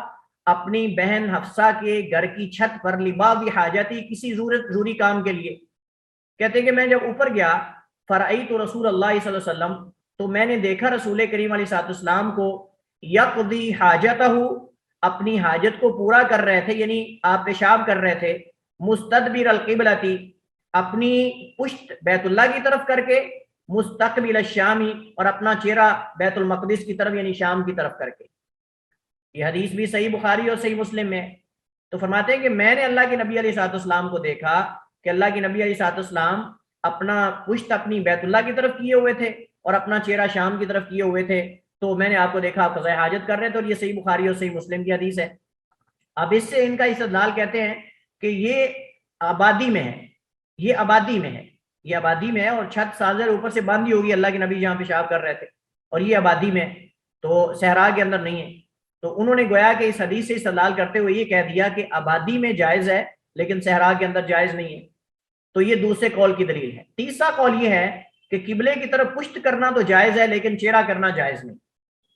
اپنی بہن حفصہ کے گھر کی چھت پر، لبعض حاجتی، کسی ضروری کام کے لیے. کہتے ہیں کہ میں جب اوپر گیا، فرأیت رسول اللہ صلی اللہ علیہ وسلم، تو میں نے دیکھا رسول کریم علیہ الصلوۃ والسلام کو، یقضی حاجتہ، اپنی حاجت کو پورا کر رہے تھے، یعنی آپ پیشاب کر رہے تھے، مستدبر القبلتی، اپنی پشت بیت اللہ کی طرف کر کے، مستقبل الشامی، اور اپنا چہرہ بیت المقدس کی طرف یعنی شام کی طرف کر کے۔ یہ حدیث بھی صحیح بخاری اور صحیح مسلم میں۔ تو فرماتے ہیں کہ میں نے اللہ کے نبی علیہ الصلوۃ والسلام کو دیکھا کہ اللہ کے نبی علیہ الصلوۃ والسلام اپنا پشت اپنی بیت اللہ کی طرف کیے ہوئے تھے اور اپنا چہرہ شام کی طرف کیے ہوئے تھے، تو میں نے آپ کو دیکھا آپ قضاء حاجت کر رہے تھے، اور یہ صحیح بخاری اور صحیح مسلم کی حدیث ہے۔ اب اس سے ان کا استدلال کہتے ہیں کہ یہ آبادی میں ہے، یہ آبادی میں ہے، یہ آبادی میں ہے، اور چھت سازر اوپر سے باندھی ہوگی اللہ کے نبی جہاں پیشاب کر رہے تھے، اور یہ آبادی میں، تو صحرا کے اندر نہیں ہے۔ تو انہوں نے گویا کہ اس حدیث سے استدلال کرتے ہوئے یہ کہہ دیا کہ آبادی میں جائز ہے لیکن صحرا کے اندر جائز نہیں ہے۔ تو یہ دوسرے قول کی دلیل ہے۔ تیسرا قول یہ ہے کہ قبلے کی طرف پشت کرنا تو جائز ہے لیکن چہرہ کرنا جائز نہیں۔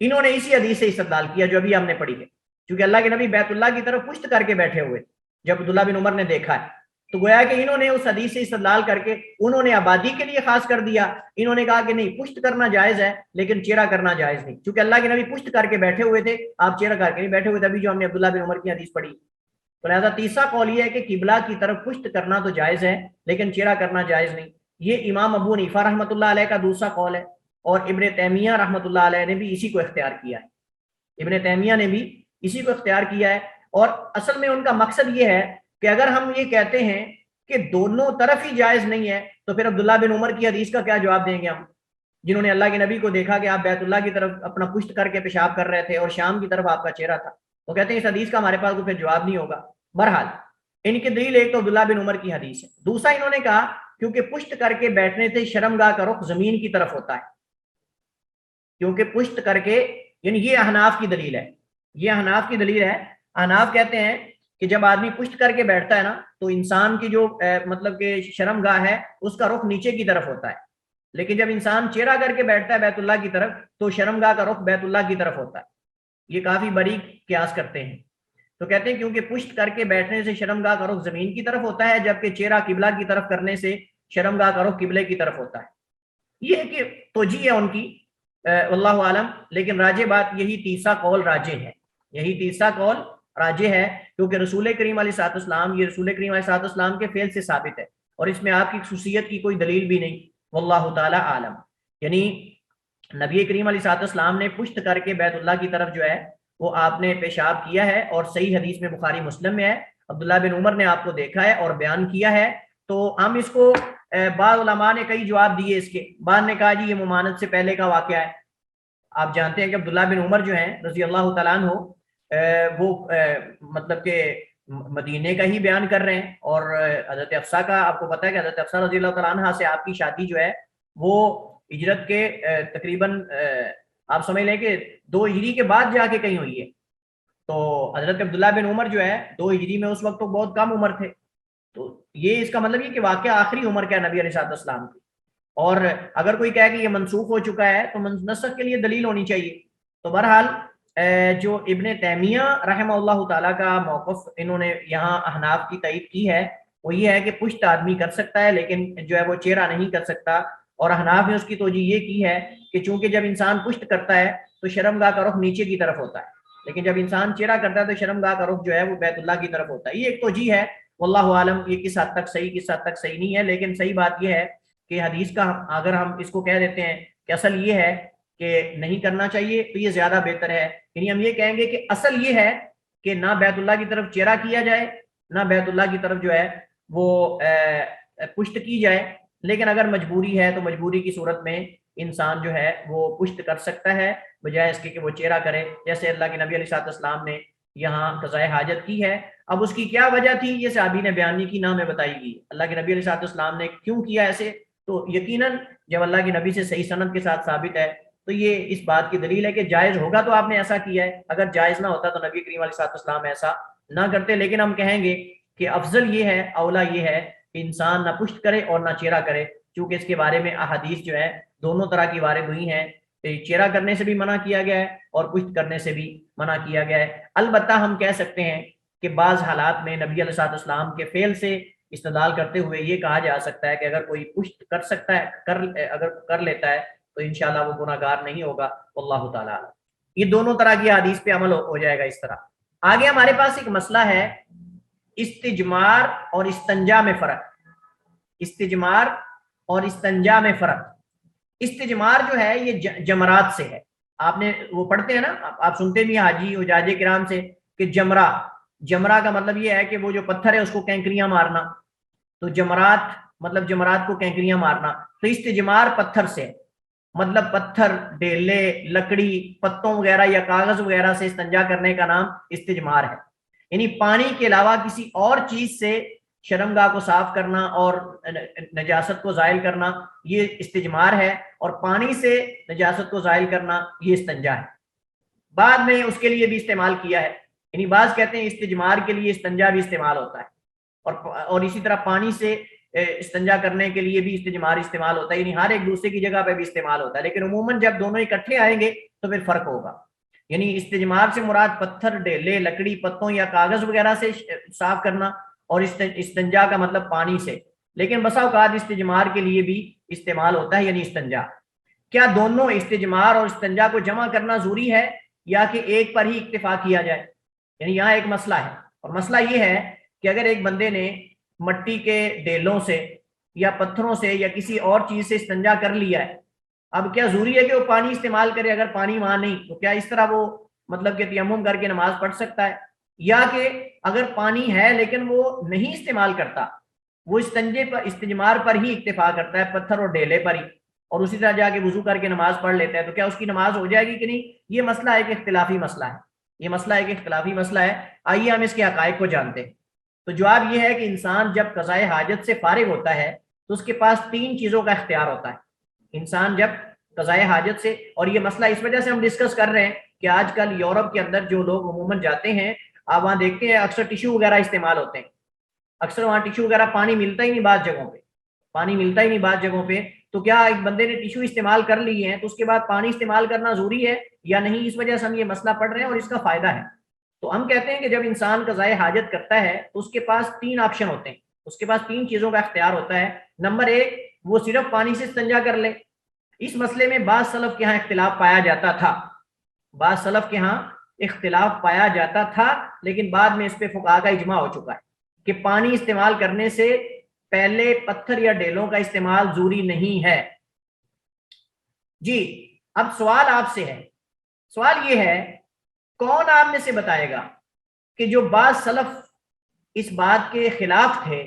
انہوں نے اسی حدیث سے استدلال کیا جو ابھی ہم نے پڑھی ہے، کیونکہ اللہ کے نبی بیت اللہ کی طرف پشت کر کے بیٹھے ہوئے جب عبداللہ بن عمر نے دیکھا ہے، تو گویا کہ انہوں نے اس حدیث سے استدلال کر کے انہوں نے آبادی کے لیے خاص کر دیا۔ انہوں نے کہا کہ نہیں، پشت کرنا جائز ہے لیکن چہرہ کرنا جائز نہیں، کیونکہ اللہ کے نبی پشت کر کے بیٹھے ہوئے تھے، آپ چہرہ کر کے نہیں بیٹھے ہوئے تھے، ابھی جو ہم نے عبداللہ بن عمر کی حدیث پڑھی۔ تو لہٰذا تیسرا قول یہ ہے کہ قبلہ کی طرف پشت کرنا تو جائز ہے لیکن چہرہ کرنا جائز نہیں۔ یہ امام ابو حنیفہ رحمۃ اللہ علیہ کا دوسرا قول ہے، اور ابن تیمیہ رحمۃ اللہ علیہ نے بھی اسی کو اختیار کیا ہے، ابن تیمیہ نے بھی اسی کو اختیار کیا ہے۔ اور اصل میں ان کا مقصد یہ ہے کہ اگر ہم یہ کہتے ہیں کہ دونوں طرف ہی جائز نہیں ہے تو پھر عبداللہ بن عمر کی حدیث کا کیا جواب دیں گے ہم، جنہوں نے اللہ کے نبی کو دیکھا کہ آپ بیت اللہ کی طرف اپنا پشت کر کے پیشاب کر رہے تھے اور شام کی طرف آپ کا چہرہ تھا۔ وہ کہتے ہیں اس حدیث کا ہمارے پاس کوئی پھر جواب نہیں ہوگا۔ بہرحال ان کی دلیل ایک تو عبداللہ بن عمر کی حدیث ہے، دوسرا انہوں نے کہا کیونکہ پشت کر کے بیٹھنے سے شرمگاہ کا رخ زمین کی طرف ہوتا ہے، کیونکہ پشت کر کے، یعنی یہ احناف کی دلیل ہے، یہ احناف کی دلیل ہے۔ احناف کہتے ہیں کہ جب آدمی پشت کر کے بیٹھتا ہے نا تو انسان کی جو مطلب کہ شرمگاہ ہے اس کا رخ نیچے کی طرف ہوتا ہے، لیکن جب انسان چہرہ کر کے بیٹھتا ہے بیت اللہ کی طرف تو شرمگاہ کا رخ بیت اللہ کی طرف ہوتا ہے۔ یہ کافی بڑی قیاس کرتے ہیں، تو کہتے ہیں کیونکہ پشت کر کے بیٹھنے سے شرمگاہ کا رخ زمین کی طرف ہوتا ہے، جبکہ چہرہ قبلہ کی طرف کرنے سے شرمگاہ کا رخ قبلے کی طرف ہوتا ہے۔ یہ کہ توجیہ ہے ان کی، واللہ عالم، لیکن راجح بات یہی تیسرا قول راجح ہے، یہی تیسرا قول راجح ہے، کیونکہ رسول کریم علیہ الصلوۃ والسلام، یہ رسول کریم علیہ الصلوۃ والسلام کے فعل سے ثابت ہے، اور اس میں آپ کی خصوصیت کی کوئی دلیل بھی نہیں، واللہ تعالی عالم۔ یعنی نبی کریم علیہ الصلوۃ والسلام نے پشت کر کے بیت اللہ کی طرف جو ہے وہ آپ نے پیشاب کیا ہے، اور صحیح حدیث میں بخاری مسلم میں ہے، عبداللہ بن عمر نے آپ کو دیکھا ہے اور بیان کیا ہے۔ تو ہم اس کو بعض علماء نے کئی جواب دیے اس کے، بعد نے کہا جی یہ ممانعت سے پہلے کا واقعہ ہے۔ آپ جانتے ہیں کہ عبداللہ بن عمر جو ہیں رضی اللہ تعالیٰ عنہ، وہ مطلب کہ مدینے کا ہی بیان کر رہے ہیں، اور حضرت حفصہ کا آپ کو پتہ ہے کہ حضرت حفصہ رضی اللہ تعالیٰ عنہ سے آپ کی شادی جو ہے وہ ہجرت کے تقریباً آپ سمجھ لیں کہ 2 ہجری کے بعد جا کے کہیں ہوئی ہے۔ تو حضرت عبداللہ بن عمر جو ہے 2 ہجری میں اس وقت تو بہت کم عمر تھے، تو یہ اس کا مطلب یہ کہ واقعہ آخری عمر کا نبی علیہ الصلوۃ والسلام کی، اور اگر کوئی کہے کہ یہ منسوخ ہو چکا ہے تو نسخ کے لیے دلیل ہونی چاہیے۔ تو بہرحال جو ابن تیمیہ رحمہ اللہ تعالیٰ کا موقف انہوں نے یہاں احناف کی تائید کی ہے وہ یہ ہے کہ پشت آدمی کر سکتا ہے لیکن جو ہے وہ چہرہ نہیں کر سکتا، اور احناف نے اس کی توجیہ یہ کی ہے کہ چونکہ جب انسان پشت کرتا ہے تو شرمگاہ کا رخ نیچے کی طرف ہوتا ہے، لیکن جب انسان چہرہ کرتا ہے تو شرمگاہ کا رخ جو ہے وہ بیت اللہ کی طرف ہوتا ہے۔ یہ ایک توجیہ ہے، واللہ عالم یہ کس حد تک صحیح کس حد تک صحیح نہیں ہے، لیکن صحیح بات یہ ہے کہ حدیث کا اگر ہم اس کو کہہ دیتے ہیں کہ اصل یہ ہے کہ نہیں کرنا چاہیے تو یہ زیادہ بہتر ہے، یعنی ہم یہ کہیں گے کہ اصل یہ ہے کہ نہ بیت اللہ کی طرف چہرہ کیا جائے نہ بیت اللہ کی طرف جو ہے وہ پشت کی جائے، لیکن اگر مجبوری ہے تو مجبوری کی صورت میں انسان جو ہے وہ پشت کر سکتا ہے بجائے اس کے کہ وہ چہرہ کرے، جیسے اللہ کے نبی علیہ الصلوۃ والسلام نے یہاں قضاء حاجت کی ہے۔ اب اس کی کیا وجہ تھی یہ صحابی نے بیان نہیں کی، نہ میں بتائی گئی اللہ کے نبی علیہ الصلوۃ والسلام نے کیوں کیا ایسے، تو یقیناً جب اللہ کے نبی سے صحیح سند کے ساتھ ثابت ہے تو یہ اس بات کی دلیل ہے کہ جائز ہوگا تو آپ نے ایسا کیا ہے، اگر جائز نہ ہوتا تو نبی کریم علیہ الصلوۃ والسلام ایسا نہ کرتے۔ لیکن ہم کہیں گے کہ افضل یہ ہے، اولا یہ ہے کہ انسان نہ پشت کرے اور نہ چہرہ کرے، چونکہ اس کے بارے میں احادیث جو ہے دونوں طرح کی وارد ہوئی ہیں، چہرہ کرنے سے بھی منع کیا گیا ہے اور پشت کرنے سے بھی منع کیا گیا ہے۔ البتہ ہم کہہ سکتے ہیں کہ بعض حالات میں نبی علیہ الصلوۃ والسلام کے فعل سے استدلال کرتے ہوئے یہ کہا جا سکتا ہے کہ اگر کوئی پشت کر سکتا ہے، اگر کر لیتا ہے تو انشاءاللہ وہ گناہگار نہیں ہوگا، واللہ تعالیٰ۔ یہ دونوں طرح کی حدیث پہ عمل ہو جائے گا اس طرح۔ آگے ہمارے پاس ایک مسئلہ ہے استجمار اور استنجا میں فرق. استجمار اور استنجا میں فرق. استجمار جو ہے یہ جمرات سے ہے. آپ نے وہ پڑھتے ہیں نا, آپ سنتے بھی حاجی حجاج کرام سے کہ جمرہ کا مطلب یہ ہے کہ وہ جو پتھر ہے اس کو کینکریاں مارنا. تو جمرات مطلب جمرات کو کینکریاں مارنا. تو استجمار پتھر سے, مطلب پتھر, ڈیلے, لکڑی, پتوں وغیرہ یا کاغذ وغیرہ سے استنجا کرنے کا نام استجمار ہے. یعنی پانی کے علاوہ کسی اور چیز سے شرمگاہ کو صاف کرنا اور نجاست کو زائل کرنا یہ استجمار ہے, اور پانی سے نجاست کو زائل کرنا یہ استنجا ہے. بعد میں اس کے لیے بھی استعمال کیا ہے. یعنی بعض کہتے ہیں استجمار کے لیے استنجا بھی استعمال ہوتا ہے, اور اسی طرح پانی سے استنجا کرنے کے لیے بھی استجمار استعمال ہوتا ہے. یعنی ہر ایک دوسرے کی جگہ پہ بھی استعمال ہوتا ہے, لیکن عموماً جب دونوں اکٹھے آئیں گے تو پھر فرق ہوگا. یعنی استجمار سے مراد پتھر, ڈیلے, لکڑی, پتوں یا کاغذ وغیرہ سے صاف کرنا, اور استنجا کا مطلب پانی سے. لیکن بسا اوقات استجمار کے لیے بھی استعمال ہوتا ہے, یعنی استنجا. کیا دونوں استجمار اور استنجا کو جمع کرنا ضروری ہے یا کہ ایک پر ہی اکتفا کیا جائے؟ یعنی یہاں ایک مسئلہ ہے, اور مسئلہ یہ ہے کہ اگر ایک بندے نے مٹی کے ڈیلوں سے یا پتھروں سے یا کسی اور چیز سے استنجا کر لیا ہے, اب کیا ضروری ہے کہ وہ پانی استعمال کرے؟ اگر پانی وہاں نہیں تو کیا اس طرح وہ مطلب کہ تیمم کر کے نماز پڑھ سکتا ہے؟ یا کہ اگر پانی ہے لیکن وہ نہیں استعمال کرتا, وہ استجمار پر ہی اکتفا کرتا ہے, پتھر اور ڈیلے پر ہی, اور اسی طرح جا کے وضو کر کے نماز پڑھ لیتا ہے, تو کیا اس کی نماز ہو جائے گی کہ نہیں؟ یہ مسئلہ ایک اختلافی مسئلہ ہے. یہ مسئلہ ایک اختلافی مسئلہ ہے. آئیے ہم اس کے حقائق کو جانتے ہیں. تو جواب یہ ہے کہ انسان جب قضائے حاجت سے فارغ ہوتا ہے تو اس کے پاس 3 چیزوں کا اختیار ہوتا ہے. انسان جب قضائے حاجت سے, اور یہ مسئلہ اس وجہ سے ہم ڈسکس کر رہے ہیں کہ آج کل یورپ کے اندر جو لوگ عموماً جاتے ہیں, آپ وہاں دیکھتے ہیں اکثر ٹیشو وغیرہ استعمال ہوتے ہیں. اکثر وہاں ٹیشو وغیرہ پانی ملتا ہی نہیں, بعض جگہوں پہ پانی ملتا ہی نہیں بعض جگہوں پہ. تو کیا ایک بندے نے ٹیشو استعمال کر لیے ہیں تو اس کے بعد پانی استعمال کرنا ضروری ہے یا نہیں؟ اس وجہ سے ہم یہ مسئلہ پڑھ رہے ہیں اور اس کا فائدہ ہے. تو ہم کہتے ہیں کہ جب انسان قضائے حاجت کرتا ہے تو اس کے پاس 3 آپشن ہوتے ہیں, اس کے پاس 3 چیزوں کا اختیار ہوتا ہے. نمبر 1, وہ صرف پانی سے استنجا کر لے. اس مسئلے میں بعض سلف کے ہاں اختلاف پایا جاتا تھا, بعض سلف کے ہاں اختلاف پایا جاتا تھا, لیکن بعد میں اس پہ فقہا کا اجماع ہو چکا ہے کہ پانی استعمال کرنے سے پہلے پتھر یا ڈیلوں کا استعمال ضروری نہیں ہے. جی اب سوال آپ سے ہے, سوال یہ ہے کون آپ میں سے بتائے گا کہ جو بعض سلف اس بات کے خلاف تھے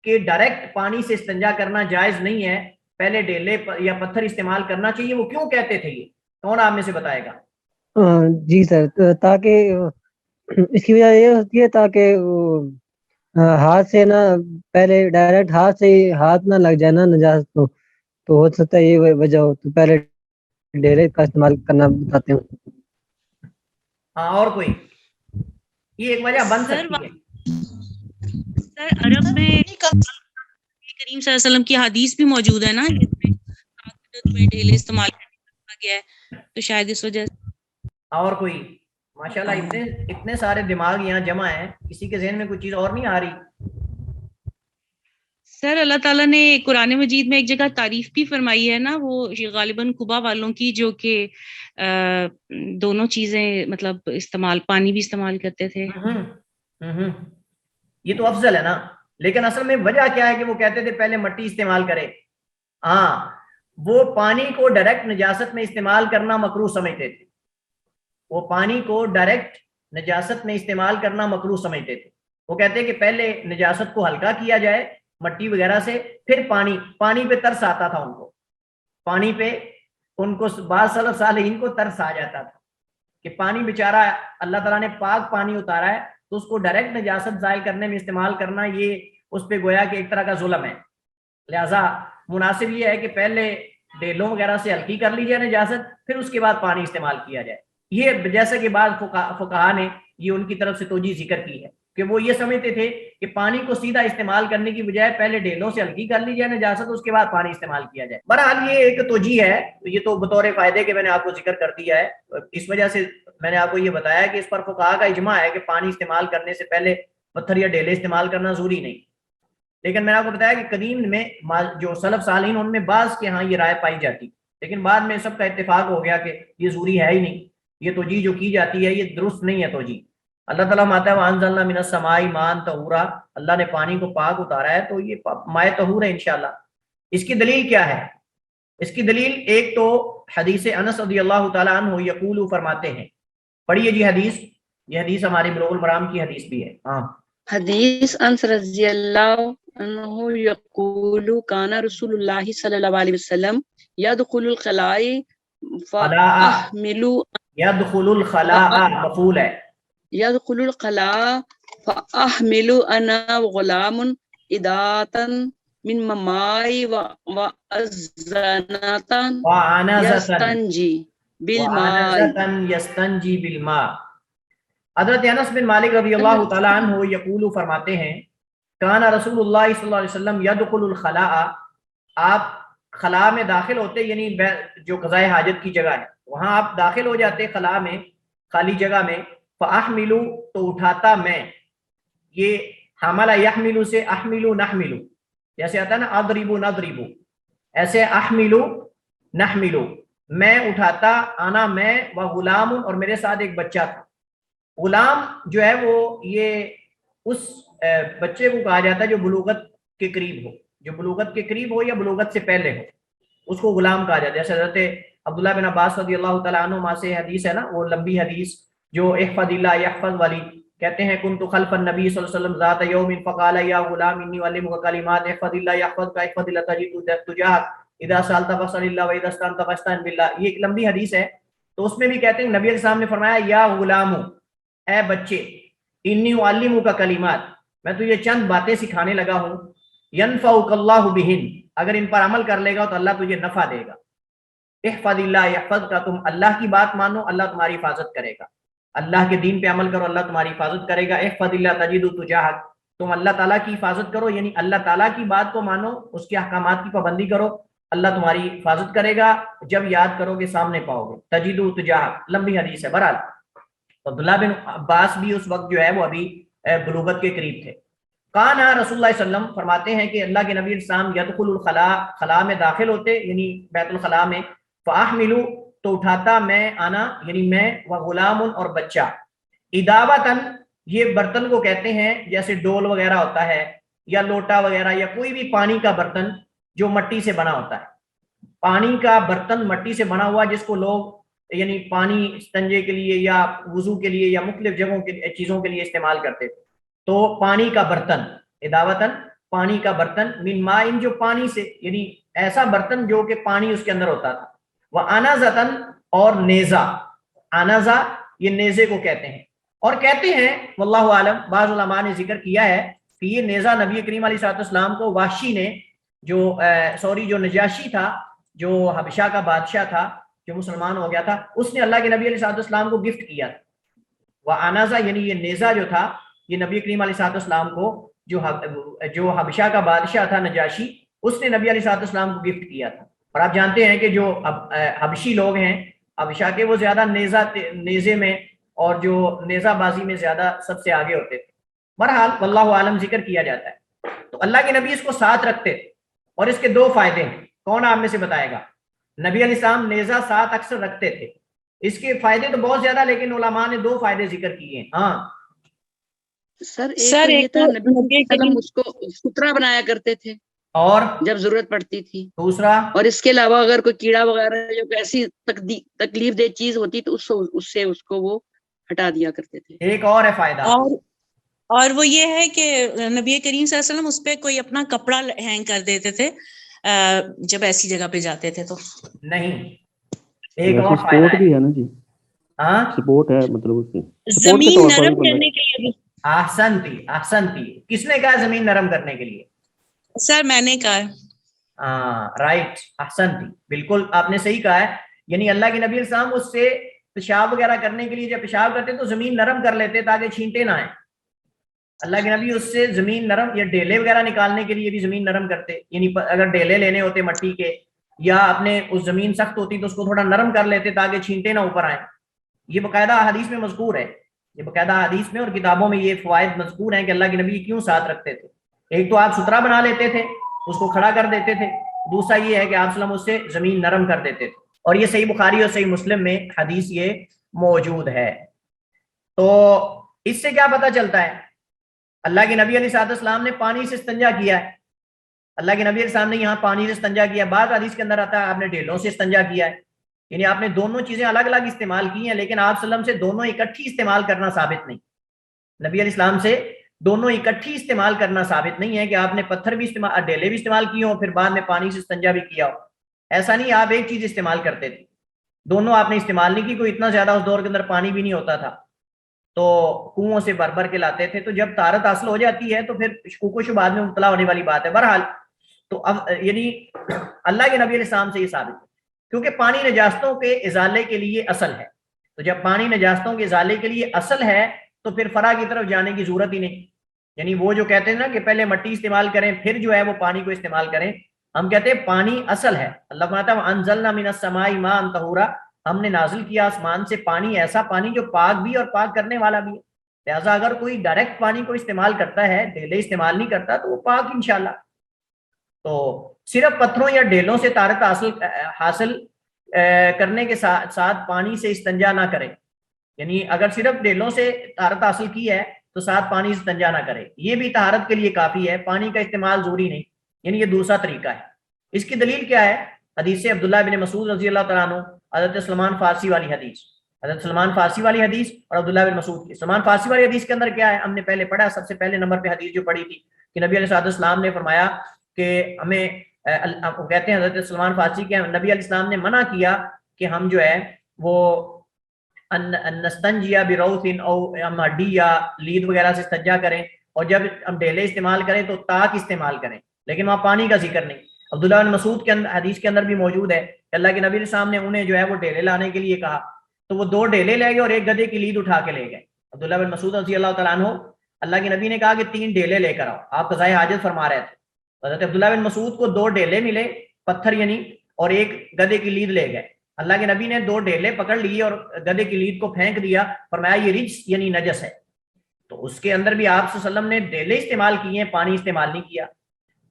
کہ ڈائریکٹ پانی سے استنجا کرنا جائز نہیں ہے, پہلے ڈیلے یا پتھر استعمال کرنا چاہیے, وہ کیوں کہتے تھے؟ یہ کون آپ میں سے بتائے گا؟ جی سر, تاکہ اس کی وجہ یہ ہوتی ہے تاکہ ہاتھ سے نہ, پہلے ڈائریکٹ ہاتھ سے ہاتھ نہ لگ جائے نا نجاست کو, تو ہو سکتا ہے یہ وجہ ہو, تو پہلے ڈیلے کا استعمال کرنا بتاتے ہوں. ہاں اور کوئی یہ ایک وجہ بن سکتی ہے. سر عرب میں کریم صلی اللہ علیہ وسلم کی حدیث بھی موجود ہے نا, جس میں ڈیلے استعمال کرنا گیا ہے, تو شاید اس وجہ سے. اور کوئی؟ ماشاءاللہ اتنے سارے دماغ یہاں جمع ہیں, کسی کے ذہن میں کوئی چیز اور نہیں آ رہی؟ سر اللہ تعالیٰ نے قرآن مجید میں ایک جگہ تعریف بھی فرمائی ہے نا, وہ غالباً قبا والوں کی, جو کہ دونوں چیزیں مطلب استعمال, پانی بھی استعمال کرتے تھے. یہ تو افضل ہے نا, لیکن اصل میں وجہ کیا ہے کہ وہ کہتے تھے پہلے مٹی استعمال کرے. ہاں, وہ پانی کو ڈائریکٹ نجاست میں استعمال کرنا مکروہ سمجھتے تھے, وہ پانی کو ڈائریکٹ نجاست میں استعمال کرنا مکروہ سمجھتے تھے. وہ کہتے ہیں کہ پہلے نجاست کو ہلکا کیا جائے مٹی وغیرہ سے, پھر پانی پہ ترس آتا تھا ان کو, پانی پہ ان کو بعض سلف صالحین کو ترس آ جاتا تھا کہ پانی بیچارہ اللہ تعالیٰ نے پاک پانی اتارا ہے, تو اس کو ڈائریکٹ نجاست زائل کرنے میں استعمال کرنا یہ اس پہ گویا کہ ایک طرح کا ظلم ہے. لہٰذا مناسب یہ ہے کہ پہلے ڈیلوں وغیرہ سے ہلکی کر لی جائے نجاست, پھر اس کے بعد پانی استعمال کیا جائے. یہ جیسا کہ بعض فقہا نے یہ ان کی طرف سے توجیہ ذکر کی ہے کہ وہ یہ سمجھتے تھے کہ پانی کو سیدھا استعمال کرنے کی بجائے پہلے ڈیلوں سے ہلکی کر لی جائے نجاست, اس کے بعد پانی استعمال کیا جائے. بہرحال یہ ایک توجیہ ہے, یہ تو بطور فائدے کے میں نے آپ کو ذکر کر دیا ہے. اس وجہ سے میں نے آپ کو یہ بتایا کہ اس پر فقہا کا اجماع ہے کہ پانی استعمال کرنے سے پہلے پتھر یا ڈیلے استعمال کرنا ضروری نہیں. لیکن میں نے آپ کو بتایا کہ قدیم میں جو سلف صالحین ان میں بعض کے ہاں یہ رائے پائی جاتی, لیکن بعد میں سب کا اتفاق ہو گیا کہ یہ ضروری ہے ہی نہیں, یہ توجیہ جو کی جاتی ہے یہ درست نہیں ہے توجیہ. اللہ تعالیٰ ماتا ہے وَأَنزَلْنَا مِنَ السَّمَاءِ مَاءً طَهُورًا، اللہ نے پانی کو پاک اتارا ہے، تو یہ مائع طہور ہے انشاءاللہ۔ اس کی دلیل کیا ہے؟ اس کی دلیل ایک تو حدیث انس رضی اللہ تعالیٰ عنہ یقول فرماتے ہیں، پڑھیے جی حدیث، یہ حدیث ہمارے بلوغ المرام کی حدیث بھی ہے۔ ہاں حدیث انس رضی اللہ عنہ یقول کان رسول اللہ صلی اللہ علیہ وسلم یدخل الخلاء فاحمل یدخل الخلاء مفعول ہے، يدخل الخلاء فأحمل أنا وغلام إداة من ماء وأزنة یستنجی بالماء۔ حضرت انس بن مالک رضی اللہ تعالیٰ عنہ یقول فرماتے ہیں کان رسول اللہ صلی اللہ علیہ وسلم یدخل الخلاء، آپ خلاء میں داخل ہوتے، یعنی جو قضاء حاجت کی جگہ ہے وہاں آپ داخل ہو جاتے خلاء میں، خالی جگہ میں، فاحملو تو اٹھاتا میں، یہ حملہ یحملو سے احملو نحملو، جیسے آتا ہے نا اضربو نضربو، ایسے احملو نحملو، میں اٹھاتا، آنا میں، وغلام اور میرے ساتھ ایک بچہ تھا۔ غلام جو ہے وہ یہ اس بچے کو کہا جاتا ہے جو بلوغت کے قریب ہو، جو بلوغت کے قریب ہو یا بلوغت سے پہلے ہو، اس کو غلام کہا جاتا ہے۔ جیسے حضرت عبداللہ بن عباس رضی اللہ تعالیٰ عنہ سے حدیث ہے نا، وہ لمبی حدیث جو احفظ اللہ یحفظ والی، کہتے ہیں کنت خلف النبی صلی اللہ علیہ وسلم ذات یوم فقال یا غلام انی اعلمک کلمات احفظ اللہ یحفظک احفظ اللہ تجد تجاہک اذا سألت فاسأل اللہ واذا استعنت فاستعن باللہ۔ یہ ایک لمبی حدیث ہے، تو اس میں بھی کہتے ہیں نبی علیہ السلام نے فرمایا یا غلام، اے بچے، انی اعلمک کلمات، میں تجھے چند باتیں سکھانے لگا ہوں، ینفعک اللہ بہن، اگر ان پر عمل کر لے گا تو اللہ تجھے نفع دے گا۔ احفظ اللہ یحفظ کا، تم اللہ کی بات مانو اللہ تمہاری حفاظت کرے گا، اللہ کے دین پہ عمل کرو اللہ تمہاری حفاظت کرے گا۔ احفظ اللہ تجد تجاہک، تم اللہ تعالیٰ کی حفاظت کرو، یعنی اللہ تعالیٰ کی بات کو مانو، اس کے احکامات کی پابندی کرو، اللہ تمہاری حفاظت کرے گا، جب یاد کرو گے سامنے پاؤ گے۔ تجد تجاہک لمبی حدیث ہے۔ بہرحال عبداللہ بن عباس بھی اس وقت جو ہے وہ ابھی بلوغت کے قریب تھے۔ کانا رسول اللہ صلی اللہ علیہ وسلم فرماتے ہیں کہ اللہ کے نبی علیہ السلام یدخل الخلاء، خلاء میں داخل ہوتے یعنی بیت الخلاء میں، فاحملو تو اٹھاتا میں، آنا یعنی میں، وغلام اور بچہ، اداوتن یہ برتن کو کہتے ہیں جیسے ڈول وغیرہ ہوتا ہے یا لوٹا وغیرہ یا کوئی بھی پانی کا برتن جو مٹی سے بنا ہوتا ہے، پانی کا برتن مٹی سے بنا ہوا جس کو لوگ یعنی پانی استنجے کے لیے یا وضو کے لیے یا مختلف جگہوں کے چیزوں کے لیے استعمال کرتے تھے، تو پانی کا برتن، اداوتن پانی کا برتن، من مائن جو پانی سے، یعنی ایسا برتن جو کہ پانی اس کے اندر ہوتا تھا، وانازتن اور نیزہ، انازہ یہ نیزے کو کہتے ہیں، اور کہتے ہیں واللہ عالم بعض علماء نے ذکر کیا ہے کہ یہ نیزہ نبی کریم علیہ السلام کو وحشی نے جو نجاشی تھا، جو حبشہ کا بادشاہ تھا، جو مسلمان ہو گیا تھا، اس نے اللہ کے نبی علیہ السلام کو گفٹ کیا تھا۔ وانازہ یعنی یہ نیزہ جو تھا یہ نبی کریم علیہ السلام کو جو حبشہ کا بادشاہ تھا نجاشی، اس نے نبی علیہ السلام کو گفٹ کیا تھا۔ اور آپ جانتے ہیں کہ جو حبشی لوگ ہیں حبشہ کے، وہ زیادہ نیزے میں اور جو نیزہ بازی میں زیادہ سب سے آگے ہوتے تھے۔ بہرحال واللہ عالم ذکر کیا جاتا ہے۔ تو اللہ کے نبی اس کو ساتھ رکھتے تھے، اور اس کے دو فائدے ہیں، کون آپ میں سے بتائے گا؟ نبی علیہ السلام نیزہ ساتھ اکثر رکھتے تھے، اس کے فائدے تو بہت زیادہ، لیکن علماء نے دو فائدے ذکر کیے ہیں۔ ہاں سر ایک تو نبی علیہ السلام اس کو سترا بنایا کرتے تھے اور جب ضرورت پڑتی تھی، دوسرا، اور اس کے علاوہ اگر کوئی کیڑا وغیرہ جو ایسی تکلیف دہ چیز ہوتی تو اس سے اس کو وہ ہٹا دیا کرتے تھے۔ ایک اور ہے فائدہ، اور وہ یہ ہے کہ نبی کریم صلی اللہ علیہ وسلم اس پہ کوئی اپنا کپڑا ہینگ کر دیتے تھے جب ایسی جگہ پہ جاتے تھے تو نہیں، ایک اور فائدہ بھی ہے نا جی، ہاں سپورٹ ہے، مطلب اس سے زمین نرم کرنے کے لیے۔ احسنتی، کس نے کہا زمین نرم کرنے کے لیے؟ سر میں نے کہا۔ رائٹ، احسنتی، بالکل آپ نے صحیح کہا ہے، یعنی اللہ کے نبی علیہ السلام اس سے پیشاب وغیرہ کرنے کے لیے جب پیشاب کرتے تو زمین نرم کر لیتے تاکہ چھینٹے نہ آئیں۔ اللہ کے نبی اس سے زمین نرم، یا ڈیلے وغیرہ نکالنے کے لیے بھی زمین نرم کرتے، یعنی اگر ڈیلے لینے ہوتے مٹی کے، یا اپنے اس زمین سخت ہوتی تو اس کو تھوڑا نرم کر لیتے تاکہ چھینٹے نہ اوپر آئیں۔ یہ باقاعدہ حدیث میں مذکور ہے، یہ باقاعدہ حدیث میں اور کتابوں میں یہ فوائد مذکور ہیں کہ اللہ کے نبی کیوں ساتھ رکھتے تھے۔ ایک تو آپ سترا بنا لیتے تھے، اس کو کھڑا کر دیتے تھے، دوسرا یہ ہے کہ آپ صلی اللہ علیہ وسلم اس سے زمین نرم کر دیتے تھے، اور یہ صحیح بخاری اور صحیح مسلم میں حدیث یہ موجود ہے۔ تو اس سے کیا پتہ چلتا ہے؟ اللہ کے نبی علیہ السلام نے پانی سے استنجا کیا ہے، اللہ کے نبی علیہ السلام نے یہاں پانی سے استنجا کیا، بعض حدیث کے اندر آتا ہے آپ نے ڈھیلوں سے استنجا کیا ہے، یعنی آپ نے دونوں چیزیں الگ الگ استعمال کی ہیں، لیکن آپ صلی اللہ علیہ وسلم سے دونوں اکٹھی استعمال کرنا ثابت نہیں، نبی علیہ السلام سے دونوں اکٹھی استعمال کرنا ثابت نہیں ہے کہ آپ نے پتھر بھی استعمال، ڈھیلے بھی استعمال کیے ہوں پھر بعد میں پانی سے استنجا بھی کیا ہو، ایسا نہیں، آپ ایک چیز استعمال کرتے تھے، دونوں آپ نے استعمال نہیں کی، کوئی اتنا زیادہ اس دور کے اندر پانی بھی نہیں ہوتا تھا تو کنووں سے بھر بھر کے لاتے تھے، تو جب طہارت حاصل ہو جاتی ہے تو پھر شکوک و شبہات میں مبتلا ہونے والی بات ہے۔ بہرحال تو اب یعنی اللہ کے نبی علیہ السلام سے یہ ثابت ہے، کیونکہ پانی نجاستوں کے ازالے کے لیے اصل ہے، تو جب پانی نجاستوں کے ازالے کے لیے اصل ہے تو پھر فرع کی طرف جانے کی ضرورت ہی نہیں، یعنی وہ جو کہتے ہیں نا کہ پہلے مٹی استعمال کریں پھر جو ہے وہ پانی کو استعمال کریں، ہم کہتے ہیں پانی اصل ہے، اللہ فرماتا ہے انزلنا من السماء ماء طہورا، ہم نے نازل کیا آسمان سے پانی، ایسا پانی جو پاک بھی اور پاک کرنے والا بھی ہے، لہٰذا اگر کوئی ڈائریکٹ پانی کو استعمال کرتا ہے، ڈھیلے استعمال نہیں کرتا تو وہ پاک انشاءاللہ۔ تو صرف پتھروں یا ڈھیلوں سے طہارت حاصل کرنے کے ساتھ پانی سے استنجا نہ کرے، یعنی اگر صرف ڈھیلوں سے طہارت حاصل کی ہے تو ساتھ پانی سے استنجا نہ کرے، یہ بھی طہارت کے لیے کافی ہے، پانی کا استعمال ضروری نہیں، یعنی یہ دوسرا طریقہ ہے۔ اس کی دلیل کیا ہے؟ حدیث عبداللہ بن مسعود رضی اللہ تعالیٰ عنہ، حضرت سلمان فارسی والی حدیث، حضرت سلمان فارسی والی حدیث اور عبداللہ بن مسعود کی۔ سلمان فارسی والی حدیث کے اندر کیا ہے؟ ہم نے پہلے پڑھا، سب سے پہلے نمبر پہ حدیث جو پڑھی تھی کہ نبی علیہ السلام نے فرمایا کہ ہمیں کہتے ہیں حضرت سلمان فارسی کے، نبی علیہ السلام نے منع کیا کہ ہم جو ہے وہ نستنجیا بروث او ہم ہڈی یا لید وغیرہ سے استنجا کریں، اور جب ہم ڈھیلے استعمال کریں تو تاک استعمال کریں، لیکن وہاں پانی کا ذکر نہیں۔ عبداللہ بن مسعود کے حدیث کے اندر بھی موجود ہے کہ اللہ کے نبی علیہ السلام نے انہیں جو ہے وہ ڈھیلے لانے کے لیے کہا، تو وہ 2 ڈھیلے لے گئے اور ایک گدھے کی لید اٹھا کے لے گئے۔ عبداللہ بن مسعود رضی اللہ تعالیٰ عنہ، اللہ کے نبی نے کہا کہ 3 ڈھیلے لے کر آؤ، آپ قضائے حاجت فرما رہے تھے، حضرت عبداللہ بن مسعود کو 2 ڈھیلے ملے پتھر یعنی، اور ایک گدھے کی لید لے گئے، اللہ کے نبی نے 2 ڈھیلے پکڑ لیے اور گدھے کی لید کو پھینک دیا، فرمایا یہ رجس یعنی نجس ہے۔ تو اس کے اندر بھی آپ صلی اللہ علیہ وسلم نے ڈھیلے استعمال کیے ہیں، پانی استعمال نہیں کیا۔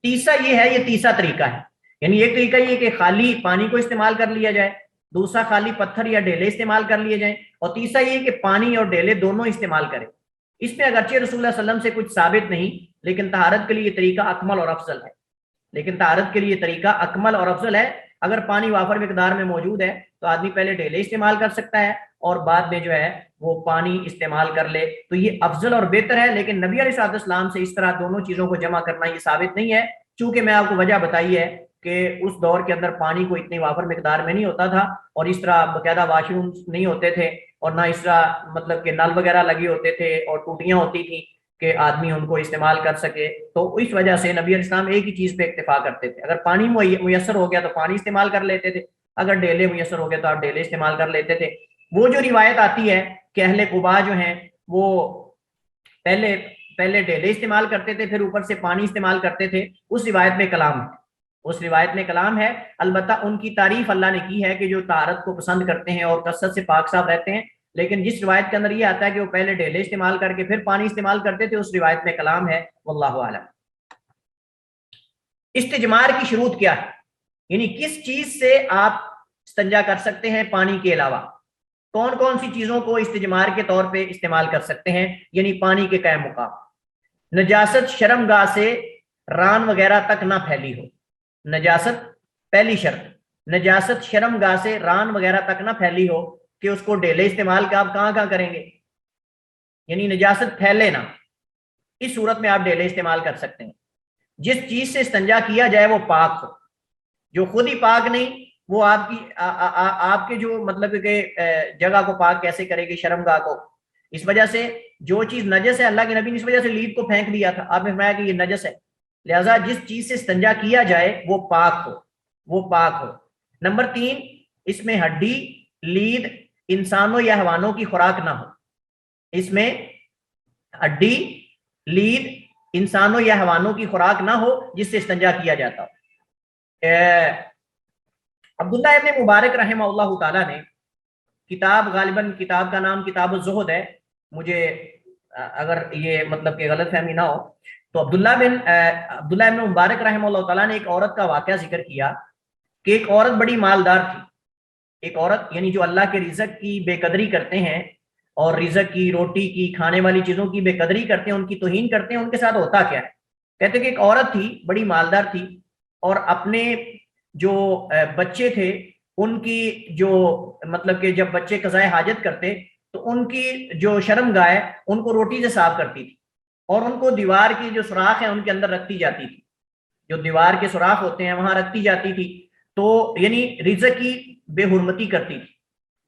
تیسرا یہ ہے، یہ تیسرا طریقہ ہے، یعنی ایک طریقہ یہ کہ خالی پانی کو استعمال کر لیا جائے، دوسرا خالی پتھر یا ڈھیلے استعمال کر لیے جائیں، اور تیسرا یہ کہ پانی اور ڈھیلے دونوں استعمال کریں۔ اس میں اگرچہ رسول اللہ صلی اللہ علیہ وسلم سے کچھ ثابت نہیں، لیکن طہارت کے لیے یہ طریقہ اکمل اور افضل ہے، لیکن طہارت کے لیے طریقہ اکمل اور افضل ہے۔ اگر پانی وافر مقدار میں موجود ہے تو آدمی پہلے ڈھیلے استعمال کر سکتا ہے اور بعد میں جو ہے وہ پانی استعمال کر لے، تو یہ افضل اور بہتر ہے، لیکن نبی علیہ السلام سے اس طرح دونوں چیزوں کو جمع کرنا یہ ثابت نہیں ہے، چونکہ میں آپ کو وجہ بتائی ہے کہ اس دور کے اندر پانی کو اتنی وافر مقدار میں نہیں ہوتا تھا، اور اس طرح باقاعدہ واش روم نہیں ہوتے تھے، اور نہ اس طرح مطلب کہ نل وغیرہ لگے ہوتے تھے اور ٹوٹیاں ہوتی تھیں کہ آدمی ان کو استعمال کر سکے، تو اس وجہ سے نبی علیہ السلام ایک ہی چیز پہ اکتفا کرتے تھے، اگر پانی میسر ہو گیا تو پانی استعمال کر لیتے تھے، اگر ڈھیلے میسر ہو گیا تو آپ ڈھیلے استعمال کر لیتے تھے۔ وہ جو روایت آتی ہے کہ اہل قباء جو ہیں وہ پہلے ڈھیلے استعمال کرتے تھے پھر اوپر سے پانی استعمال کرتے تھے، اس روایت میں کلام ہے، اس روایت میں کلام ہے، البتہ ان کی تعریف اللہ نے کی ہے کہ جو طہارت کو پسند کرتے ہیں اور کثرت سے پاک صاف رہتے ہیں، لیکن جس روایت کے اندر یہ آتا ہے کہ وہ پہلے ڈھیلے استعمال کر کے پھر پانی استعمال کرتے تھے، اس روایت میں کلام ہے، واللہ اعلم۔ استجمار کی شروط کیا ہے؟ یعنی کس چیز سے آپ استنجا کر سکتے ہیں پانی کے علاوہ، کون کون سی چیزوں کو استجمار کے طور پہ استعمال کر سکتے ہیں، یعنی پانی کے قائم مقام۔ نجاست شرمگاہ سے ران وغیرہ تک نہ پھیلی ہو، نجاست پہلی شرط، نجاست شرمگاہ سے ران وغیرہ تک نہ پھیلی ہو کہ اس کو ڈھیلے استعمال کا آپ کہاں کریں گے، یعنی نجاست پھیلے نہ، اس صورت میں آپ ڈھیلے استعمال کر سکتے ہیں۔ جس چیز سے استنجا کیا جائے وہ پاک ہو، جو خود ہی پاک نہیں وہ آپ کے جو مطلب کہ جگہ کو پاک کیسے کرے گی، شرمگاہ کو۔ اس وجہ سے جو چیز نجس ہے، اللہ کے نبی نے اس وجہ سے لید کو پھینک دیا تھا، آپ نے فرمایا کہ یہ نجس ہے، لہٰذا جس چیز سے استنجا کیا جائے وہ پاک ہو، وہ پاک ہو۔ نمبر 3، اس میں ہڈی، لید، انسانوں یا حیوانوں کی خوراک نہ ہو، اس میں ہڈی، لید، انسانوں یا حیوانوں کی خوراک نہ ہو جس سے استنجا کیا جاتا ہو۔ عبداللہ ابن مبارک رحمہ اللہ تعالیٰ نے کتاب، غالباً کتاب کا نام کتاب الزہد ہے، مجھے اگر یہ مطلب کہ غلط فہمی نہ ہو تو عبداللہ ابن مبارک رحمہ اللہ تعالیٰ نے ایک عورت کا واقعہ ذکر کیا کہ ایک عورت بڑی مالدار تھی، ایک عورت یعنی جو اللہ کے رزق کی بے قدری کرتے ہیں، اور رزق کی، روٹی کی، کھانے والی چیزوں کی بے قدری کرتے ہیں، ان کی توہین کرتے ہیں، ان کے ساتھ ہوتا کیا ہے؟ کہتے ہیں کہ ایک عورت تھی، بڑی مالدار تھی، اور اپنے جو بچے تھے ان کی جو مطلب کہ جب بچے قضائے حاجت کرتے تو ان کی جو شرم گاہ ان کو روٹی سے صاف کرتی تھی، اور ان کو دیوار کی جو سوراخ ہے ان کے اندر رکھتی جاتی تھی، جو دیوار کے سوراخ ہوتے ہیں وہاں رکھتی جاتی تھی، تو یعنی رزق کی بے حرمتی کرتی تھی۔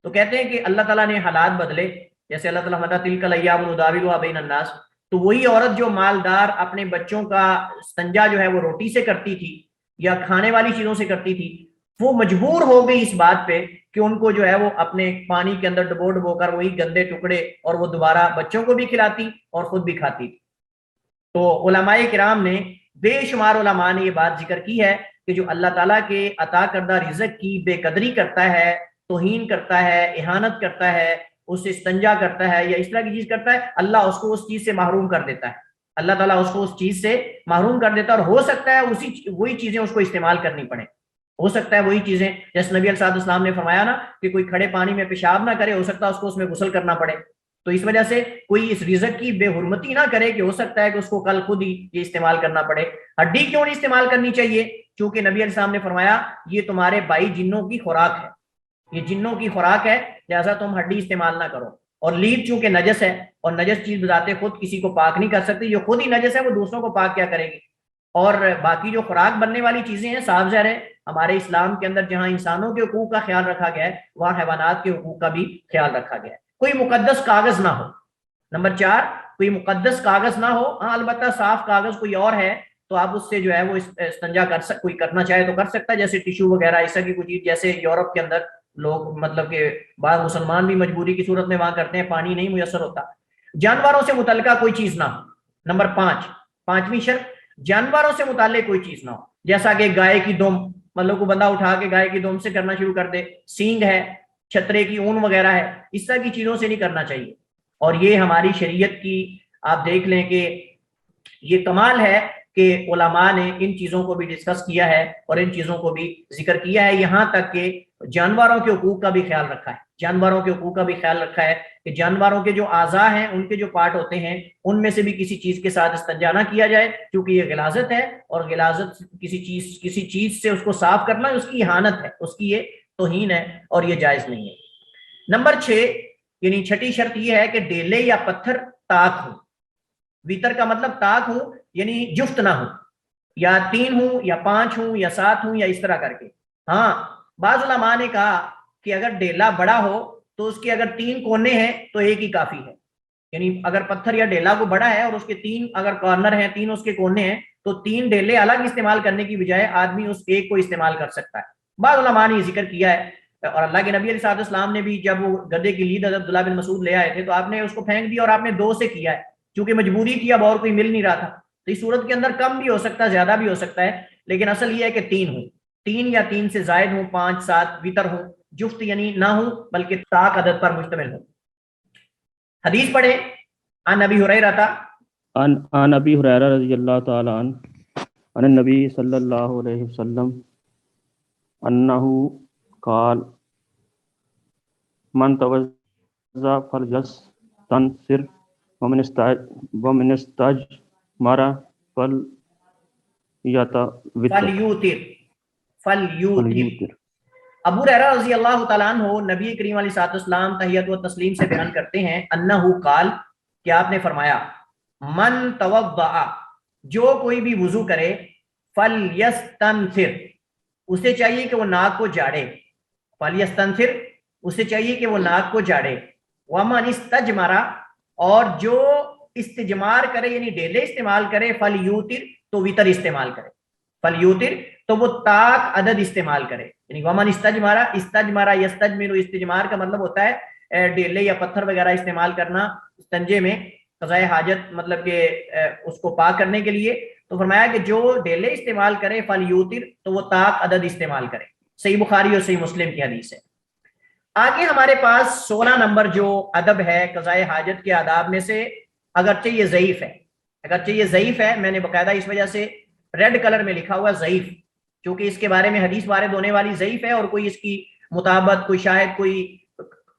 تو کہتے ہیں کہ اللہ تعالیٰ نے حالات بدلے، جیسے اللہ تعالیٰ مدد تلک الایام نداولها بین الناس، تو وہی عورت جو مالدار اپنے بچوں کا استنجا جو ہے وہ روٹی سے کرتی تھی یا کھانے والی چیزوں سے کرتی تھی، وہ مجبور ہو گئی اس بات پہ کہ ان کو جو ہے وہ اپنے پانی کے اندر ڈبو ڈبو کر وہی گندے ٹکڑے اور وہ دوبارہ بچوں کو بھی کھلاتی اور خود بھی کھاتی تھی۔ تو علماء کرام نے، بے شمار علماء نے یہ بات ذکر کی ہے کہ جو اللہ تعالیٰ کے عطا کردہ رزق کی بے قدری کرتا ہے، توہین کرتا ہے، اہانت کرتا ہے، اس سے استنجا کرتا ہے یا اس طرح کی چیز کرتا ہے، اللہ اس کو اس چیز سے محروم کر دیتا ہے، اللہ تعالیٰ اس کو اس چیز سے محروم کر دیتا ہے، اور ہو سکتا ہے وہی چیزیں اس کو استعمال کرنی پڑے، ہو سکتا ہے وہی چیزیں، جیسے نبی علیہ السلام نے فرمایا نا کہ کوئی کھڑے پانی میں پیشاب نہ کرے، ہو سکتا ہے اس کو اس میں غسل کرنا پڑے، تو اس وجہ سے کوئی اس رزق کی بے حرمتی نہ کرے کہ ہو سکتا ہے کہ اس کو کل خود ہی یہ استعمال کرنا پڑے۔ ہڈی کیوں نہیں استعمال کرنی چاہیے؟ چونکہ نبی علیہ السلام نے فرمایا یہ تمہارے بھائی جنوں کی خوراک ہے، یہ جنوں کی خوراک ہے، لہٰذا تم ہڈی استعمال نہ کرو۔ اور لیڈ چونکہ نجس ہے، اور نجس چیز بذات خود کسی کو پاک نہیں کر سکتی، جو خود ہی نجس ہے وہ دوسروں کو پاک کیا کرے گی؟ اور باقی جو خوراک بننے والی چیزیں ہیں، صاف ظاہر ہے ہمارے اسلام کے اندر جہاں انسانوں کے حقوق کا خیال رکھا گیا ہے وہاں حیوانات کے حقوق کا بھی خیال رکھا گیا ہے۔ کوئی مقدس کاغذ نہ ہو، نمبر 4 کوئی مقدس کاغذ نہ ہو، ہاں البتہ صاف کاغذ کوئی اور ہے تو آپ اس سے جو ہے وہ استنجا کوئی کرنا چاہے تو کر سکتا ہے، جیسے ٹیشو وغیرہ اس طرح کی کوئی چیز، جیسے یورپ کے اندر لوگ مطلب کہ بعض مسلمان بھی مجبوری کی صورت میں وہاں کرتے ہیں، پانی نہیں میسر ہوتا۔ جانوروں سے متعلقہ کوئی چیز نہ ہو، نمبر 5، 5ویں شرط، جانوروں سے متعلق کوئی چیز نہ ہو، جیسا کہ گائے کی دم، مطلب کو بندہ اٹھا کے گائے کی دم سے کرنا شروع کر دے، سینگ ہے، چھترے کی اون وغیرہ ہے، اس طرح کی چیزوں سے نہیں کرنا چاہیے۔ اور یہ ہماری شریعت کی آپ دیکھ لیں کہ یہ کمال ہے کہ علماء نے ان چیزوں کو بھی ڈسکس کیا ہے اور ان چیزوں کو بھی ذکر کیا ہے، یہاں تک کہ جانوروں کے حقوق کا بھی خیال رکھا ہے، جانوروں کے حقوق کا بھی خیال رکھا ہے کہ جانوروں کے جو اعضاء ہیں، ان کے جو پارٹ ہوتے ہیں، ان میں سے بھی کسی چیز کے ساتھ استنجا نہ کیا جائے، کیونکہ یہ غلاظت ہے، اور غلاظت کسی چیز سے اس کو صاف کرنا اس کی اہانت ہے، اس کی یہ توہین ہے اور یہ جائز نہیں ہے۔ نمبر 6 یعنی چھٹی شرط یہ ہے کہ ڈیلے یا پتھر طاق ہو۔ ویتر کا مطلب طاق ہو یعنی جفت نہ ہو، یا 3 ہوں یا 5 ہوں یا 7 ہوں یا اس طرح کر کے۔ ہاں بعض علماء نے کہا کہ اگر ڈیلا بڑا ہو تو اس کے اگر 3 کونے ہیں تو ایک ہی کافی ہے، یعنی اگر پتھر یا ڈیلا کو بڑا ہے اور اس کے 3 اگر کارنر ہیں، 3 اس کے کونے ہیں، تو 3 ڈیلے الگ استعمال کرنے کی بجائے آدمی اس ایک کو استعمال کر سکتا ہے۔ بعض علماء نے یہ ذکر کیا ہے، اور اللہ کے نبی علیہ السلام نے بھی جب وہ گدے کی لید حضرت عبداللہ بن مسعود لے آئے تھے تو آپ نے اس کو پھینک دیا اور آپ نے 2 سے کیا ہے، چونکہ مجبوری تھی، اب اور کوئی مل نہیں رہا تھا، تو اس صورت کے اندر کم بھی ہو سکتا ہے، زیادہ بھی ہو سکتا ہے، لیکن اصل یہ ہے کہ 3 ہوں، 3 یا 3 سے زائد ہوں، 5 7 وتر ہوں، جفت یعنی نہ ہوں بلکہ طاق عدد پر مشتمل ہوں۔ حدیث پڑھیں، عن ابی ہریرہ عن ابی ہریرہ رضی اللہ تعالی عنہ عن النبی صلی اللہ علیہ وسلم انہ قال من توضأ فلیستنثر ومن استجمر فلیوتر۔ ابو ہریرہ رضی اللہ تعالیٰ عنہ نبی کریم علیہ السلام تحیت و تسلیم سے بیان کرتے ہیں، انہ قال کہ آپ نے فرمایا، من توضأ جو کوئی بھی وضو کرے، فلیستنثر اسے چاہیے کہ وہ ناک کو جاڑے، فلیستنثر اسے چاہیے کہ وہ ناک کو جاڑے، ومن استجمر اور جو استجمار کرے یعنی ڈیلے استعمال کرے، فلیوتر تو وتر استعمال کرے، فلیوتر تو وہ طاق عدد استعمال کرے، یعنی ومن استجمر، استجمر یستجمر، استجمار کا مطلب ہوتا ہے ڈیلے یا پتھر وغیرہ استعمال کرنا استنجے میں قضائے حاجت، مطلب کہ اس کو پاک کرنے کے لیے، تو فرمایا کہ جو ڈیلے استعمال کرے فلیوتر تو وہ طاق عدد استعمال کرے۔ صحیح بخاری اور صحیح مسلم کی حدیث ہے۔ آگے ہمارے پاس 16 نمبر جو ادب ہے قضائے حاجت کے آداب میں سے، اگرچہ یہ ضعیف ہے، اگرچہ یہ ضعیف ہے، میں نے باقاعدہ اس وجہ سے ریڈ کلر میں لکھا ہوا ضعیف، کیونکہ اس کے بارے میں حدیث وارد ہونے والی ضعیف ہے اور کوئی اس کی مطابقت، کوئی شاہد، کوئی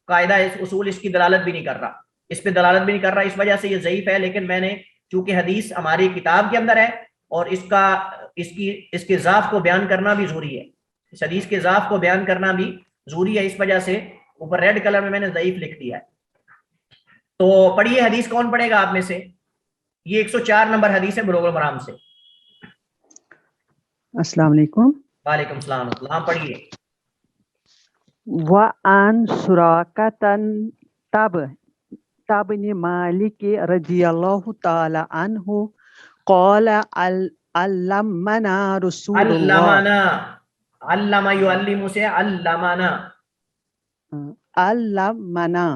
قاعدہ اس اصول اس کی دلالت بھی نہیں کر رہا، اس پہ دلالت بھی نہیں کر رہا، اس وجہ سے یہ ضعیف ہے. لیکن میں نے چونکہ حدیث ہماری کتاب کے اندر ہے اور اس کے ضعف کو بیان کرنا بھی ضروری ہے، اس حدیث کے ضعف کو بیان کرنا بھی ضروری ہے، اس وجہ سے اوپر ریڈ کلر میں نے ضعیف لکھ دیا ہے. تو پڑھیے حدیث، کون پڑھے گا آپ میں سے؟ یہ 104 نمبر حدیث ہے بلوغ المرام سے. السلام علیکم. وعلیکم السلام. ہاں پڑھیے. وعن سراقة بن مالك رضي الله تعالى عنه قال علمنا رسول الله علم يعلم سے علمنا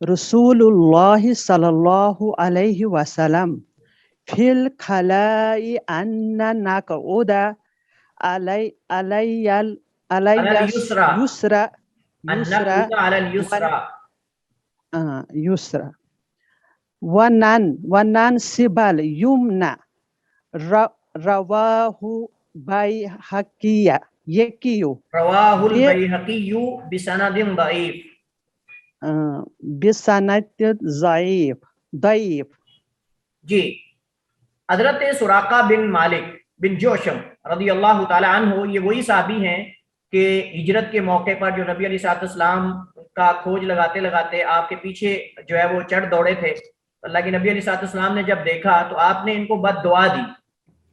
رسول الله صلى الله عليه وسلم في الخلاء أن نقعد على اليسرى يسرى وننصب اليمنى رواه البيهقي بسند ضعيف. جی، حضرت سراقہ بن مالک بن جوشم رضی اللہ تعالی عنہ، یہ وہی صحابی ہیں کہ ہجرت کے موقع پر جو نبی علیہ الصلوۃ والسلام کا کھوج لگاتے لگاتے آپ کے پیچھے جو ہے وہ چڑھ دوڑے تھے. اللہ کے نبی علیہ الصلوۃ والسلام نے جب دیکھا تو آپ نے ان کو بد دعا دی.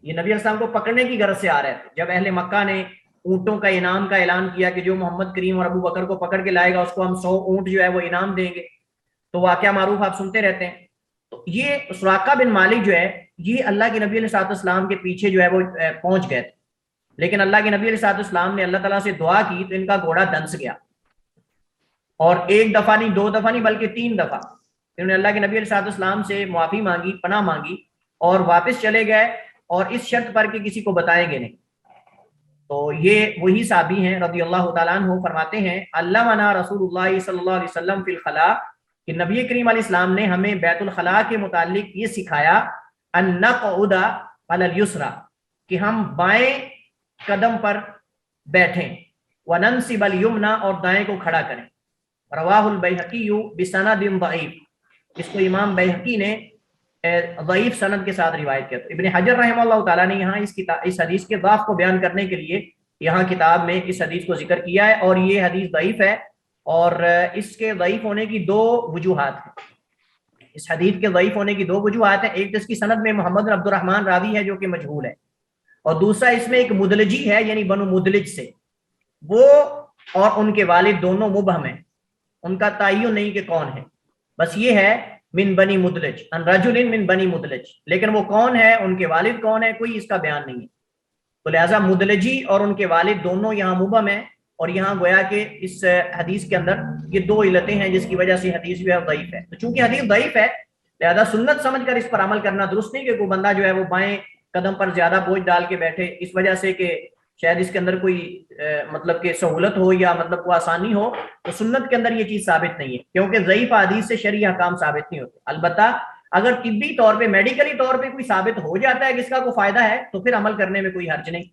یہ نبی علیہ السلام کو پکڑنے کی غرض سے آ رہے تھے. جب اہل مکہ نے اونٹوں کا انعام کا اعلان کیا کہ جو محمد کریم اور ابو بکر کو پکڑ کے لائے گا اس کو ہم 100 اونٹ جو ہے وہ انعام دیں گے، تو واقعہ معروف آپ سنتے رہتے ہیں. تو یہ سراقہ بن مالک جو ہے یہ اللہ کے نبی علیہ الصلوۃ والسلام کے پیچھے جو ہے وہ پہنچ گئے تھے. لیکن اللہ کے نبی علیہ الصلوۃ والسلام نے اللہ تعالیٰ سے دعا کی تو ان کا گھوڑا دنس گیا، اور ایک دفعہ نہیں، 2 دفعہ نہیں، بلکہ 3 دفعہ انہوں نے اللہ کے نبی علیہ الصلوۃ والسلام سے معافی مانگی، پناہ مانگی، اور واپس چلے گئے، اور اس شرط پر کہ کسی کو بتائیں گے نہیں. تو یہ وہی صحابی ہیں رضی اللہ تعالیٰ عنہ. فرماتے ہیں علمنا رسول اللہ صلی اللہ علیہ وسلم فی الخلاء، کہ نبی کریم علیہ السلام نے ہمیں بیت الخلاء کے متعلق یہ سکھایا ان نقعد علی الیسرى، کہ ہم بائیں قدم پر بیٹھیں، وننصب الیمنى، اور دائیں کو کھڑا کریں. رواہ البیہقی بسند ضعیف، اس کو امام بیہقی نے ضعیف سند کے ساتھ روایت کیا. تو ابن حجر رحمہ اللہ تعالیٰ نے یہاں اس حدیث کے ضعف کو بیان کرنے کے لیے یہاں کتاب میں اس حدیث کو ذکر کیا ہے، اور یہ حدیث ضعیف ہے، اور اس کے ضعیف ہونے کی 2 وجوہات ہیں. اس حدیث کے ضعیف ہونے کی 2 وجوہات ہیں. ایک تو اس کی سند میں محمد بن عبد الرحمن راوی ہے جو کہ مجہول ہے، اور دوسرا اس میں ایک مدلجی ہے، یعنی بنو مدلج سے، وہ اور ان کے والد دونوں مبہم ہیں، ان کا تعین نہیں کہ کون ہے، بس یہ ہے من بنی مدلج، ان رجل من بنی مدلج، لیکن وہ کون ہے، ان کے والد کون ہے، کوئی اس کا بیان نہیں ہے. تو لہٰذا مدلجی اور ان کے والد دونوں یہاں مبہم ہیں، اور یہاں گویا کہ اس حدیث کے اندر یہ 2 علتیں ہیں جس کی وجہ سے حدیث جو ہے ضعیف ہے. تو چونکہ حدیث ضعیف ہے لہذا سنت سمجھ کر اس پر عمل کرنا درست نہیں کہ کوئی بندہ جو ہے وہ بائیں قدم پر زیادہ بوجھ ڈال کے بیٹھے اس وجہ سے کہ شاید اس کے اندر کوئی مطلب کہ سہولت ہو یا مطلب کوئی آسانی ہو. تو سنت کے اندر یہ چیز ثابت نہیں ہے، کیونکہ ضعیف حدیث سے شرعی احکام ثابت نہیں ہوتے. البتہ اگر طبی طور پہ، میڈیکلی طور پہ کوئی ثابت ہو جاتا ہے کہ اس کا کوئی فائدہ ہے تو پھر عمل کرنے میں کوئی حرج نہیں.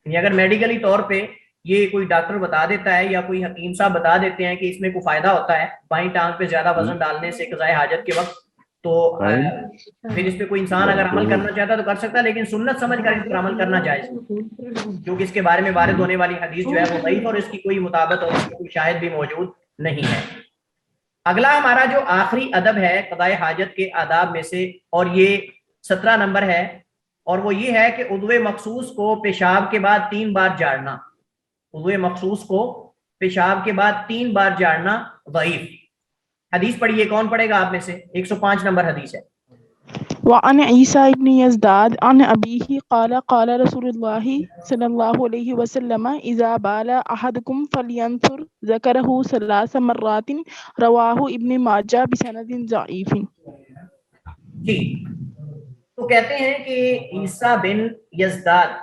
یعنی اگر میڈیکلی طور پہ یہ کوئی ڈاکٹر بتا دیتا ہے یا کوئی حکیم صاحب بتا دیتے ہیں کہ اس میں کوئی فائدہ ہوتا ہے بائیں ٹانگ پہ زیادہ وزن ڈالنے سے قضاء حاجت کے وقت، تو پھر اس پہ کوئی انسان اگر عمل کرنا چاہتا ہے تو کر سکتا ہے، لیکن سنت سمجھ کر اس پر عمل کرنا جائز ہے، کیونکہ اس کے بارے میں وارد ہونے والی حدیث جو ہے وہ ضعیف اور اس کی کوئی مطابقت اور اس کی کوئی شاہد بھی موجود نہیں ہے. اگلا ہمارا جو آخری ادب ہے قضاء حاجت کے آداب میں سے، اور یہ 17 نمبر ہے، اور وہ یہ ہے کہ عضو مخصوص کو پیشاب کے بعد 3 بار جھاڑنا. عضو مخصوص کو پیشاب کے بعد 3 بار جھاڑنا ضعیف. حدیث پڑھیے، کون پڑھے گا آپ میں سے؟ 105 نمبر حدیث ہے. وعن عيسى بن يزداد عن أبيه قال قال رسول الله صلى الله عليه وسلم إذا بال أحدكم فلينثر ذكره 3 مرات رواه ابن ماجہ بسند ضعیف. جی، تو کہتے ہیں کہ عیسیٰ بن یزداد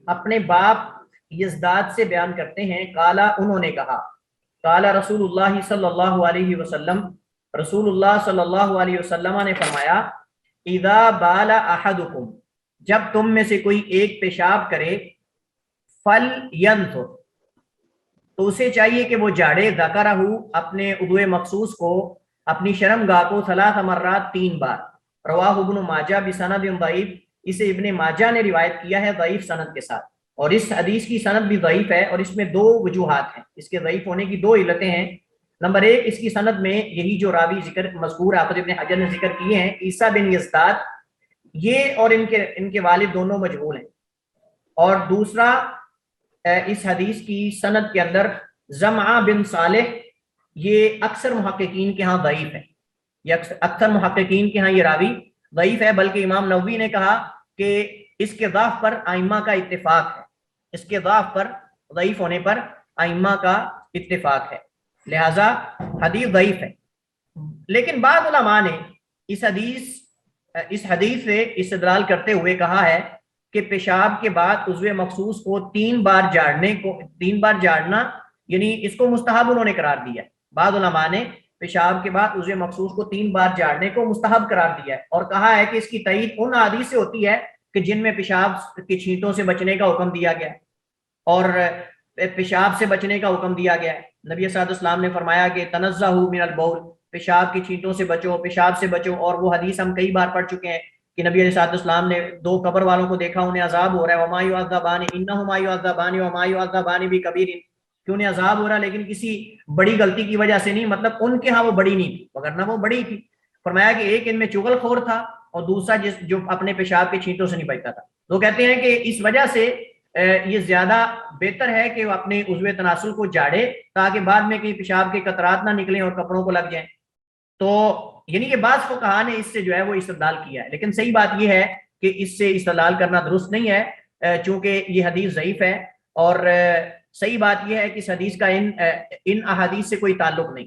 اپنے باپ یزداد سے بیان کرتے ہیں، قالا انہوں نے کہا، قالا رسول اللہ صلی اللہ علیہ وسلم، رسول اللہ صلی اللہ علیہ وسلم نے فرمایا، اذا بال احدکم، جب تم میں سے کوئی ایک پیشاب کرے، فل ینثر، تو اسے چاہیے کہ وہ جاڑے ذکرہو اپنے عضو مخصوص کو اپنی شرمگاہ کو 3 مرات 3 بار. رواہ ابن ماجہ بسند ضعیف، اسے ابن ماجہ نے روایت کیا ہے ضعیف سند کے ساتھ، اور اس حدیث کی سند بھی ضعیف ہے، اور اس میں 2 وجوہات ہیں، اس کے ضعیف ہونے کی 2 علتیں ہیں. نمبر 1، اس کی سند میں یہی جو راوی ذکر مذکور حافظ ابن حجر نے ذکر کیے ہیں عیسیٰ بن یزداد، یہ اور ان کے والد دونوں مجہول ہیں. اور دوسرا، اس حدیث کی سند کے اندر زمعہ بن صالح، یہ اکثر محققین کے ہاں ضعیف ہے، یہ اکثر محققین کے ہاں یہ راوی ضعیف ہے، بلکہ امام نووی نے کہا کہ اس کے ضعف پر ائمہ کا اتفاق ہے، اس کے ضعف پر، ضعیف ہونے پر ائمہ کا اتفاق ہے، لہذا حدیث ضعیف ہے. لیکن بعض علماء نے اس حدیث سے استدلال کرتے ہوئے کہا ہے کہ پیشاب کے بعد عضو مخصوص کو 3 بار جاڑنا یعنی اس کو مستحب انہوں نے قرار دیا ہے. بعض علماء نے پیشاب کے بعد عضو مخصوص کو 3 بار جاڑنے کو مستحب قرار دیا ہے، اور کہا ہے کہ اس کی تائید ان احادیث سے ہوتی ہے کہ جن میں پیشاب کے چھینٹوں سے بچنے کا حکم دیا گیا ہے اور پیشاب سے بچنے کا حکم دیا گیا ہے. نبی صلی اللہ علیہ وسلم نے فرمایا کہ تنزہوا من البول، پیشاب کی چھینٹوں سے بچو، پیشاب سے بچو. اور وہ حدیث ہم کئی بار پڑھ چکے ہیں کہ نبی علیہ السلام نے 2 قبر والوں کو دیکھا، انہیں عذاب ہو رہا ہے، وما یعذبان انہما یعذبان وما یعذبان بکبیر، کہ انہیں عذاب ہو رہا ہے لیکن کسی بڑی غلطی کی وجہ سے نہیں، مطلب ان کے ہاں وہ بڑی نہیں تھی، وگرنہ وہ بڑی تھی. فرمایا کہ ایک ان میں چغل خور تھا اور دوسرا جو اپنے پیشاب کے چھینٹوں سے نہیں بچتا تھا. تو کہتے ہیں کہ اس وجہ سے یہ زیادہ بہتر ہے کہ وہ اپنے عضو تناسل کو جاڑے تاکہ بعد میں کہیں پیشاب کے قطرات نہ نکلیں اور کپڑوں کو لگ جائیں. تو یعنی کہ بعض فقہا نے اس سے جو ہے وہ استدلال کیا ہے، لیکن صحیح بات یہ ہے کہ اس سے استدلال کرنا درست نہیں ہے، چونکہ یہ حدیث ضعیف ہے. اور صحیح بات یہ ہے کہ اس حدیث کا ان احادیث سے کوئی تعلق نہیں،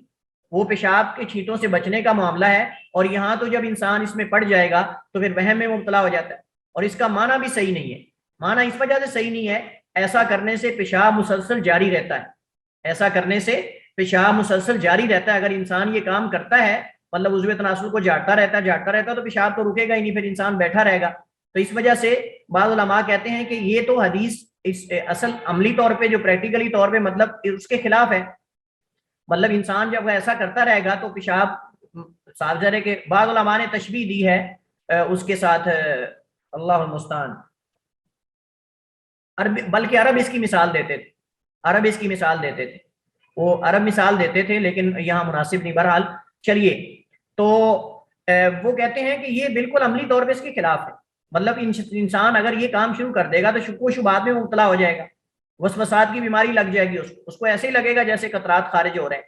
وہ پیشاب کے چھینٹوں سے بچنے کا معاملہ ہے. اور یہاں تو جب انسان اس میں پڑ جائے گا تو پھر وہم میں مبتلا ہو جاتا ہے، اور اس کا معنی بھی صحیح نہیں ہے. معنی اس وجہ سے صحیح نہیں ہے، ایسا کرنے سے پیشاب مسلسل جاری رہتا ہے، ایسا کرنے سے پیشاب مسلسل جاری رہتا ہے. اگر انسان یہ کام کرتا ہے، مطلب عضو تناسل کو جاڑتا رہتا تو پیشاب تو رکے گا ہی نہیں، پھر انسان بیٹھا رہے گا. تو اس وجہ سے بعض علماء کہتے ہیں کہ یہ تو حدیث اس اصل عملی طور پہ جو پریکٹیکلی طور پہ مطلب اس کے خلاف ہے. مطلب انسان جب ایسا کرتا رہے گا تو پیشاب صاف ظاہر ہے کہ بعض علماء نے تشبیہ دی ہے اس کے ساتھ، اللہ المستعان. بلکہ عرب اس کی مثال دیتے تھے، وہ عرب مثال دیتے تھے لیکن یہاں مناسب نہیں. بہرحال چلیے، تو وہ کہتے ہیں کہ یہ بالکل عملی طور پہ اس کے خلاف ہے. مطلب انسان اگر یہ کام شروع کر دے گا تو شک و شبہات میں مبتلا ہو جائے گا، وسوسات کی بیماری لگ جائے گی، اس کو ایسے ہی لگے گا جیسے قطرات خارج ہو رہے ہیں.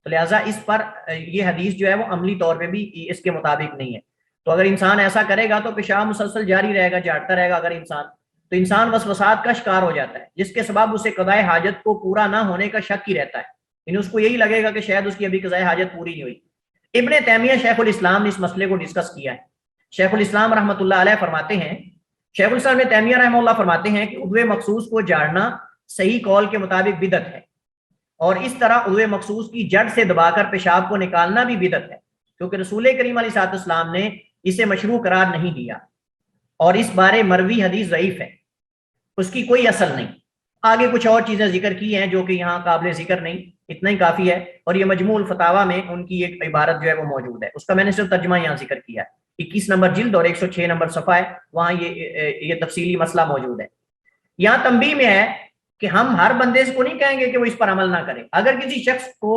تو لہٰذا اس پر یہ حدیث جو ہے وہ عملی طور پہ بھی اس کے مطابق نہیں ہے. تو اگر انسان ایسا کرے گا تو پیشاب مسلسل جاری رہے گا، جاڑتا رہے گا اگر انسان، تو انسان وسوسات کا شکار ہو جاتا ہے، جس کے سبب اسے قضاء حاجت کو پورا نہ ہونے کا شک ہی رہتا ہے. یعنی اس کو یہی لگے گا کہ شاید اس کی ابھی قضاء حاجت پوری نہیں ہوئی. ابن تیمیہ شیخ الاسلام نے اس مسئلے کو ڈسکس کیا ہے. شیخ الاسلام رحمۃ اللہ علیہ فرماتے ہیں، شیخ الاسلام ابن تیمیہ رحمہ اللہ فرماتے ہیں کہ عضو مخصوص کو جاڑنا صحیح قول کے مطابق بدعت ہے، اور اس طرح عضو مخصوص کی جڑ سے دبا کر پیشاب کو نکالنا بھی بدعت ہے، کیونکہ رسول کریم علیہ السلام نے اسے مشروع قرار نہیں دیا، اور اس بارے مروی حدیث ضعیف ہے، اس کی کوئی اصل نہیں. آگے کچھ اور چیزیں ذکر کی ہیں جو کہ یہاں قابل ذکر نہیں، اتنا ہی کافی ہے. اور یہ مجموع الفتاوی میں ان کی ایک عبارت جو ہے وہ موجود ہے، اس کا میں نے صرف ترجمہ یہاں ذکر کیا ہے. 21 نمبر جلد اور 106 نمبر صفحہ ہے، وہاں یہ تفصیلی مسئلہ موجود ہے. یہاں تنبیہ میں ہے کہ ہم ہر بندے کو نہیں کہیں گے کہ وہ اس پر عمل نہ کرے. اگر کسی شخص کو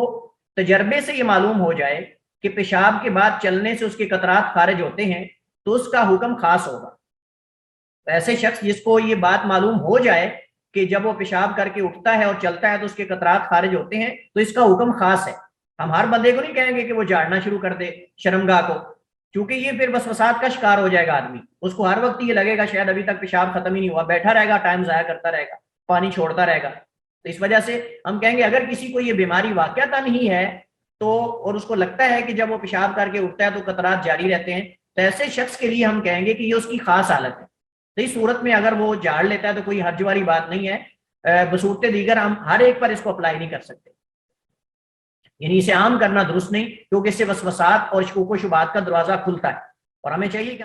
تجربے سے یہ معلوم ہو جائے کہ پیشاب کے بعد چلنے سے اس کے قطرات خارج ہوتے ہیں تو اس کا حکم خاص ہوگا. ایسے شخص جس کو یہ بات معلوم ہو جائے کہ جب وہ پیشاب کر کے اٹھتا ہے اور چلتا ہے تو اس کے قطرات خارج ہوتے ہیں تو اس کا حکم خاص ہے. ہم ہر بندے کو نہیں کہیں گے کہ وہ جاڑنا شروع کر دے شرمگاہ کو، کیونکہ یہ پھر وسوسات کا شکار ہو جائے گا آدمی. اس کو ہر وقت یہ لگے گا شاید ابھی تک پیشاب ختم ہی نہیں ہوا، بیٹھا رہے گا، ٹائم ضائع کرتا رہے گا، پانی چھوڑتا رہے گا. تو اس وجہ سے ہم کہیں گے اگر کسی کو یہ بیماری واقعتا نہیں ہے تو، اور اس کو لگتا ہے کہ جب وہ پیشاب کر کے اٹھتا ہے تو قطرات جاری رہتے ہیں، تو ایسے شخص کے لیے ہم کہیں گے کہ یہ اس کی خاص حالت ہے. تو اس صورت میں اگر وہ جاڑ لیتا ہے تو کوئی حرج والی بات نہیں ہے. بصورت دیگر ہم ہر ایک پر اس کو اپلائی نہیں کر سکتے، یعنی اسے عام کرنا درست نہیں، کیونکہ اس سے وسوسات اور شکوک و شبہات کا دروازہ کھلتا ہے. اور ہمیں چاہیے کہ